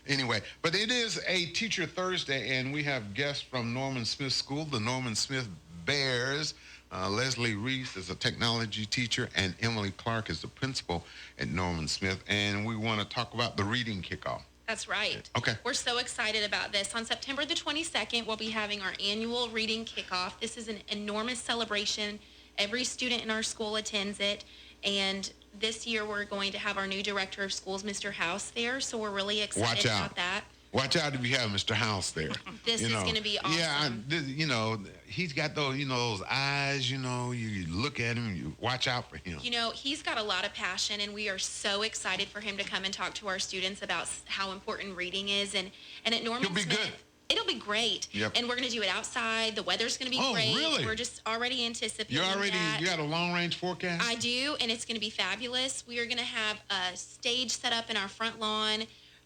Anyway, but it is a Teacher Thursday, and we have guests from Norman Smith School, the Norman Smith Bears. Leslie Reese is a technology teacher, and Emily Clark is the principal at Norman Smith. And we want to talk about the reading kickoff. That's right. Okay. We're so excited about this. On September the 22nd, we'll be having our annual reading kickoff. This is an enormous celebration. Every student in our school attends it. And this year, we're going to have our new director of schools, Mr. House, there. So we're really excited about that. Watch out if you have Mr. House there. This is going to be awesome. Yeah, he's got those, those eyes, you look at him, you watch out for him. He's got a lot of passion, and we are so excited for him to come and talk to our students about how important reading is. And at Norman He'll be Smith, good. It'll be great. Yep. And we're going to do it outside. The weather's going to be great. Really? We're just already anticipating You got a long-range forecast? I do, and it's going to be fabulous. We are going to have a stage set up in our front lawn.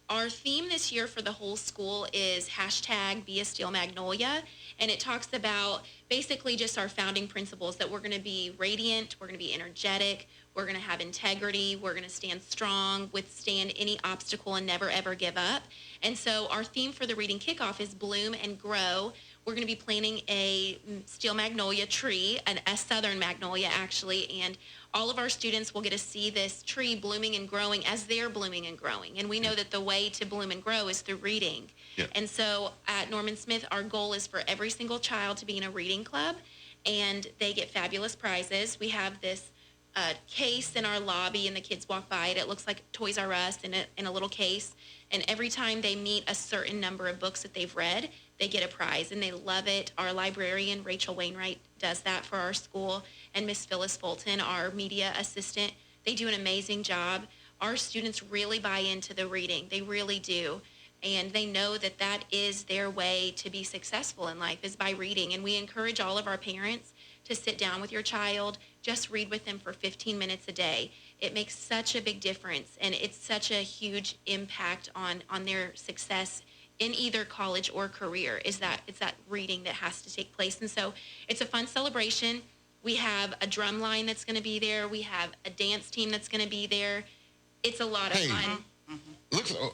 Our theme this year for the whole school is #BeASteelMagnolia, and it talks about basically just our founding principles, that we're going to be radiant, we're going to be energetic, we're going to have integrity, we're going to stand strong, withstand any obstacle, and never, ever give up. And so our theme for the reading kickoff is Bloom and Grow. We're going to be planting a steel magnolia tree, a southern magnolia, actually, and all of our students will get to see this tree blooming and growing as they're blooming and growing. And we know that the way to bloom and grow is through reading. Yeah. And so at Norman Smith, our goal is for every single child to be in a reading club, and they get fabulous prizes. We have this case in our lobby, and the kids walk by it. It looks like Toys R Us in a little case. And every time they meet a certain number of books that they've read, they get a prize, and they love it. Our librarian, Rachel Wainwright, does that for our school, and Miss Phyllis Fulton, our media assistant. They do an amazing job. Our students really buy into the reading. They really do. And they know that that is their way to be successful in life, is by reading. And we encourage all of our parents to sit down with your child, just read with them for 15 minutes a day. It makes such a big difference, and it's such a huge impact on their success in either college or career. It's that reading that has to take place. And so it's a fun celebration. We have a drum line that's going to be there. We have a dance team that's going to be there. It's a lot of fun.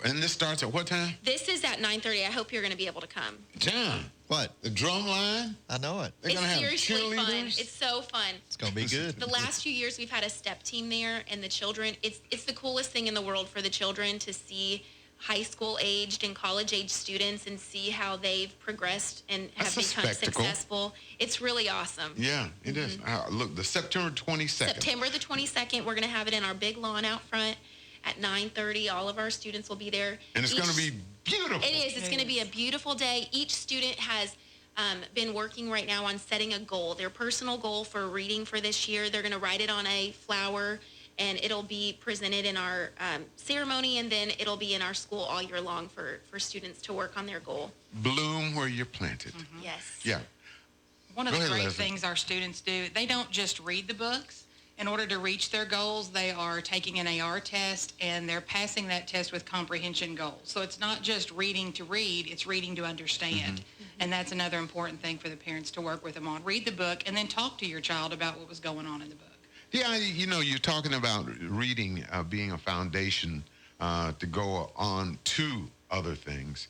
And this starts at what time? This is at 9:30. I hope you're going to be able to come. John, what? The drum line? I know it. They're going to have seriously cheerleaders? fun. It's so fun. It's going to be good. The last few years, we've had a step team there, and the children, it's the coolest thing in the world for the children to see high school aged and college aged students and see how they've progressed and have become successful. It's really awesome. Yeah, it is. Look, the September 22nd. September the 22nd, we're going to have it in our big lawn out front at 9:30. All of our students will be there. And it's going to be beautiful. It is. It's going to be a beautiful day. Each student has been working right now on setting a goal, their personal goal for reading for this year. They're going to write it on a flower, and it'll be presented in our ceremony, and then it'll be in our school all year long for students to work on their goal. Bloom where you're planted. Mm-hmm. Yes. Yeah. One of the great things our students do, they don't just read the books. In order to reach their goals, they are taking an AR test, and they're passing that test with comprehension goals. So it's not just reading to read, it's reading to understand. Mm-hmm. And that's another important thing for the parents to work with them on. Read the book, and then talk to your child about what was going on in the book. Yeah, you're talking about reading being a foundation to go on to other things.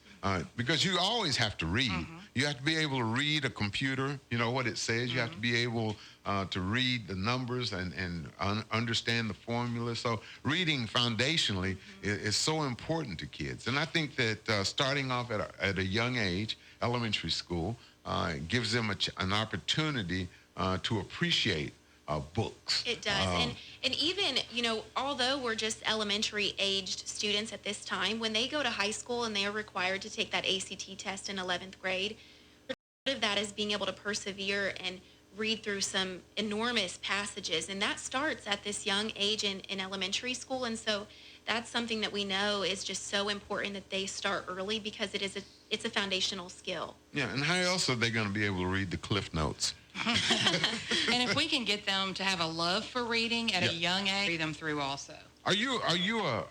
Because you always have to read. Mm-hmm. You have to be able to read a computer, what it says. Mm-hmm. You have to be able to read the numbers and understand the formula. So reading foundationally is so important to kids. And I think that starting off at a young age, elementary school, gives them an opportunity to appreciate books. It does. And even, although we're just elementary aged students at this time, when they go to high school and they are required to take that ACT test in 11th grade, part of that is being able to persevere and read through some enormous passages. And that starts at this young age in elementary school. And so that's something that we know is just so important that they start early, because it's a foundational skill. Yeah, and how else are they going to be able to read the Cliff Notes? And if we can get them to have a love for reading at a young age, read them through also. Are you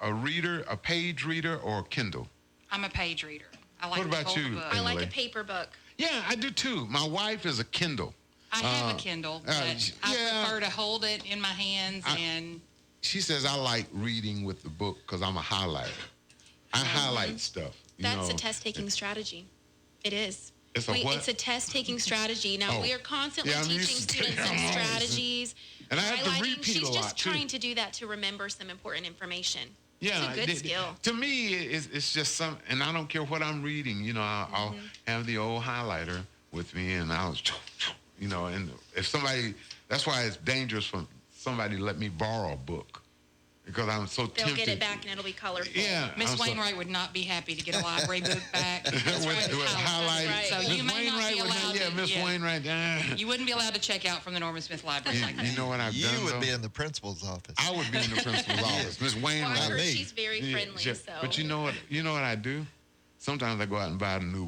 a reader, a page reader, or Kindle? I'm a page reader. I like what about you? I like a paper book. Yeah, I do too. My wife is a Kindle. I have a Kindle, but I prefer to hold it in my hands and. She says I like reading with the book because I'm a highlighter. I highlight stuff. That's a test-taking strategy. It is. It's a what? It's a test-taking strategy. Now, we are constantly teaching students some strategies. And I have to highlighting. repeat She's a just lot, too. trying to do that to remember some important information. Yeah, it's a good skill. To me, it's just some, and I don't care what I'm reading. I'll have the old highlighter with me, and I'll, and if somebody, that's why it's dangerous for somebody to let me borrow a book. Because I'm so tempted. They'll get it back and it'll be colorful. Yeah. Miss Wainwright would not be happy to get a library book back. with highlighted. Right. So you may not be allowed Miss Wainwright. You wouldn't be allowed to check out from the Norman Smith Library like that. You know what I've done? You would be in the principal's office. I would be in the principal's office. Miss Wainwright. Well, she's very friendly. So. But you know what I do? Sometimes I go out and buy a new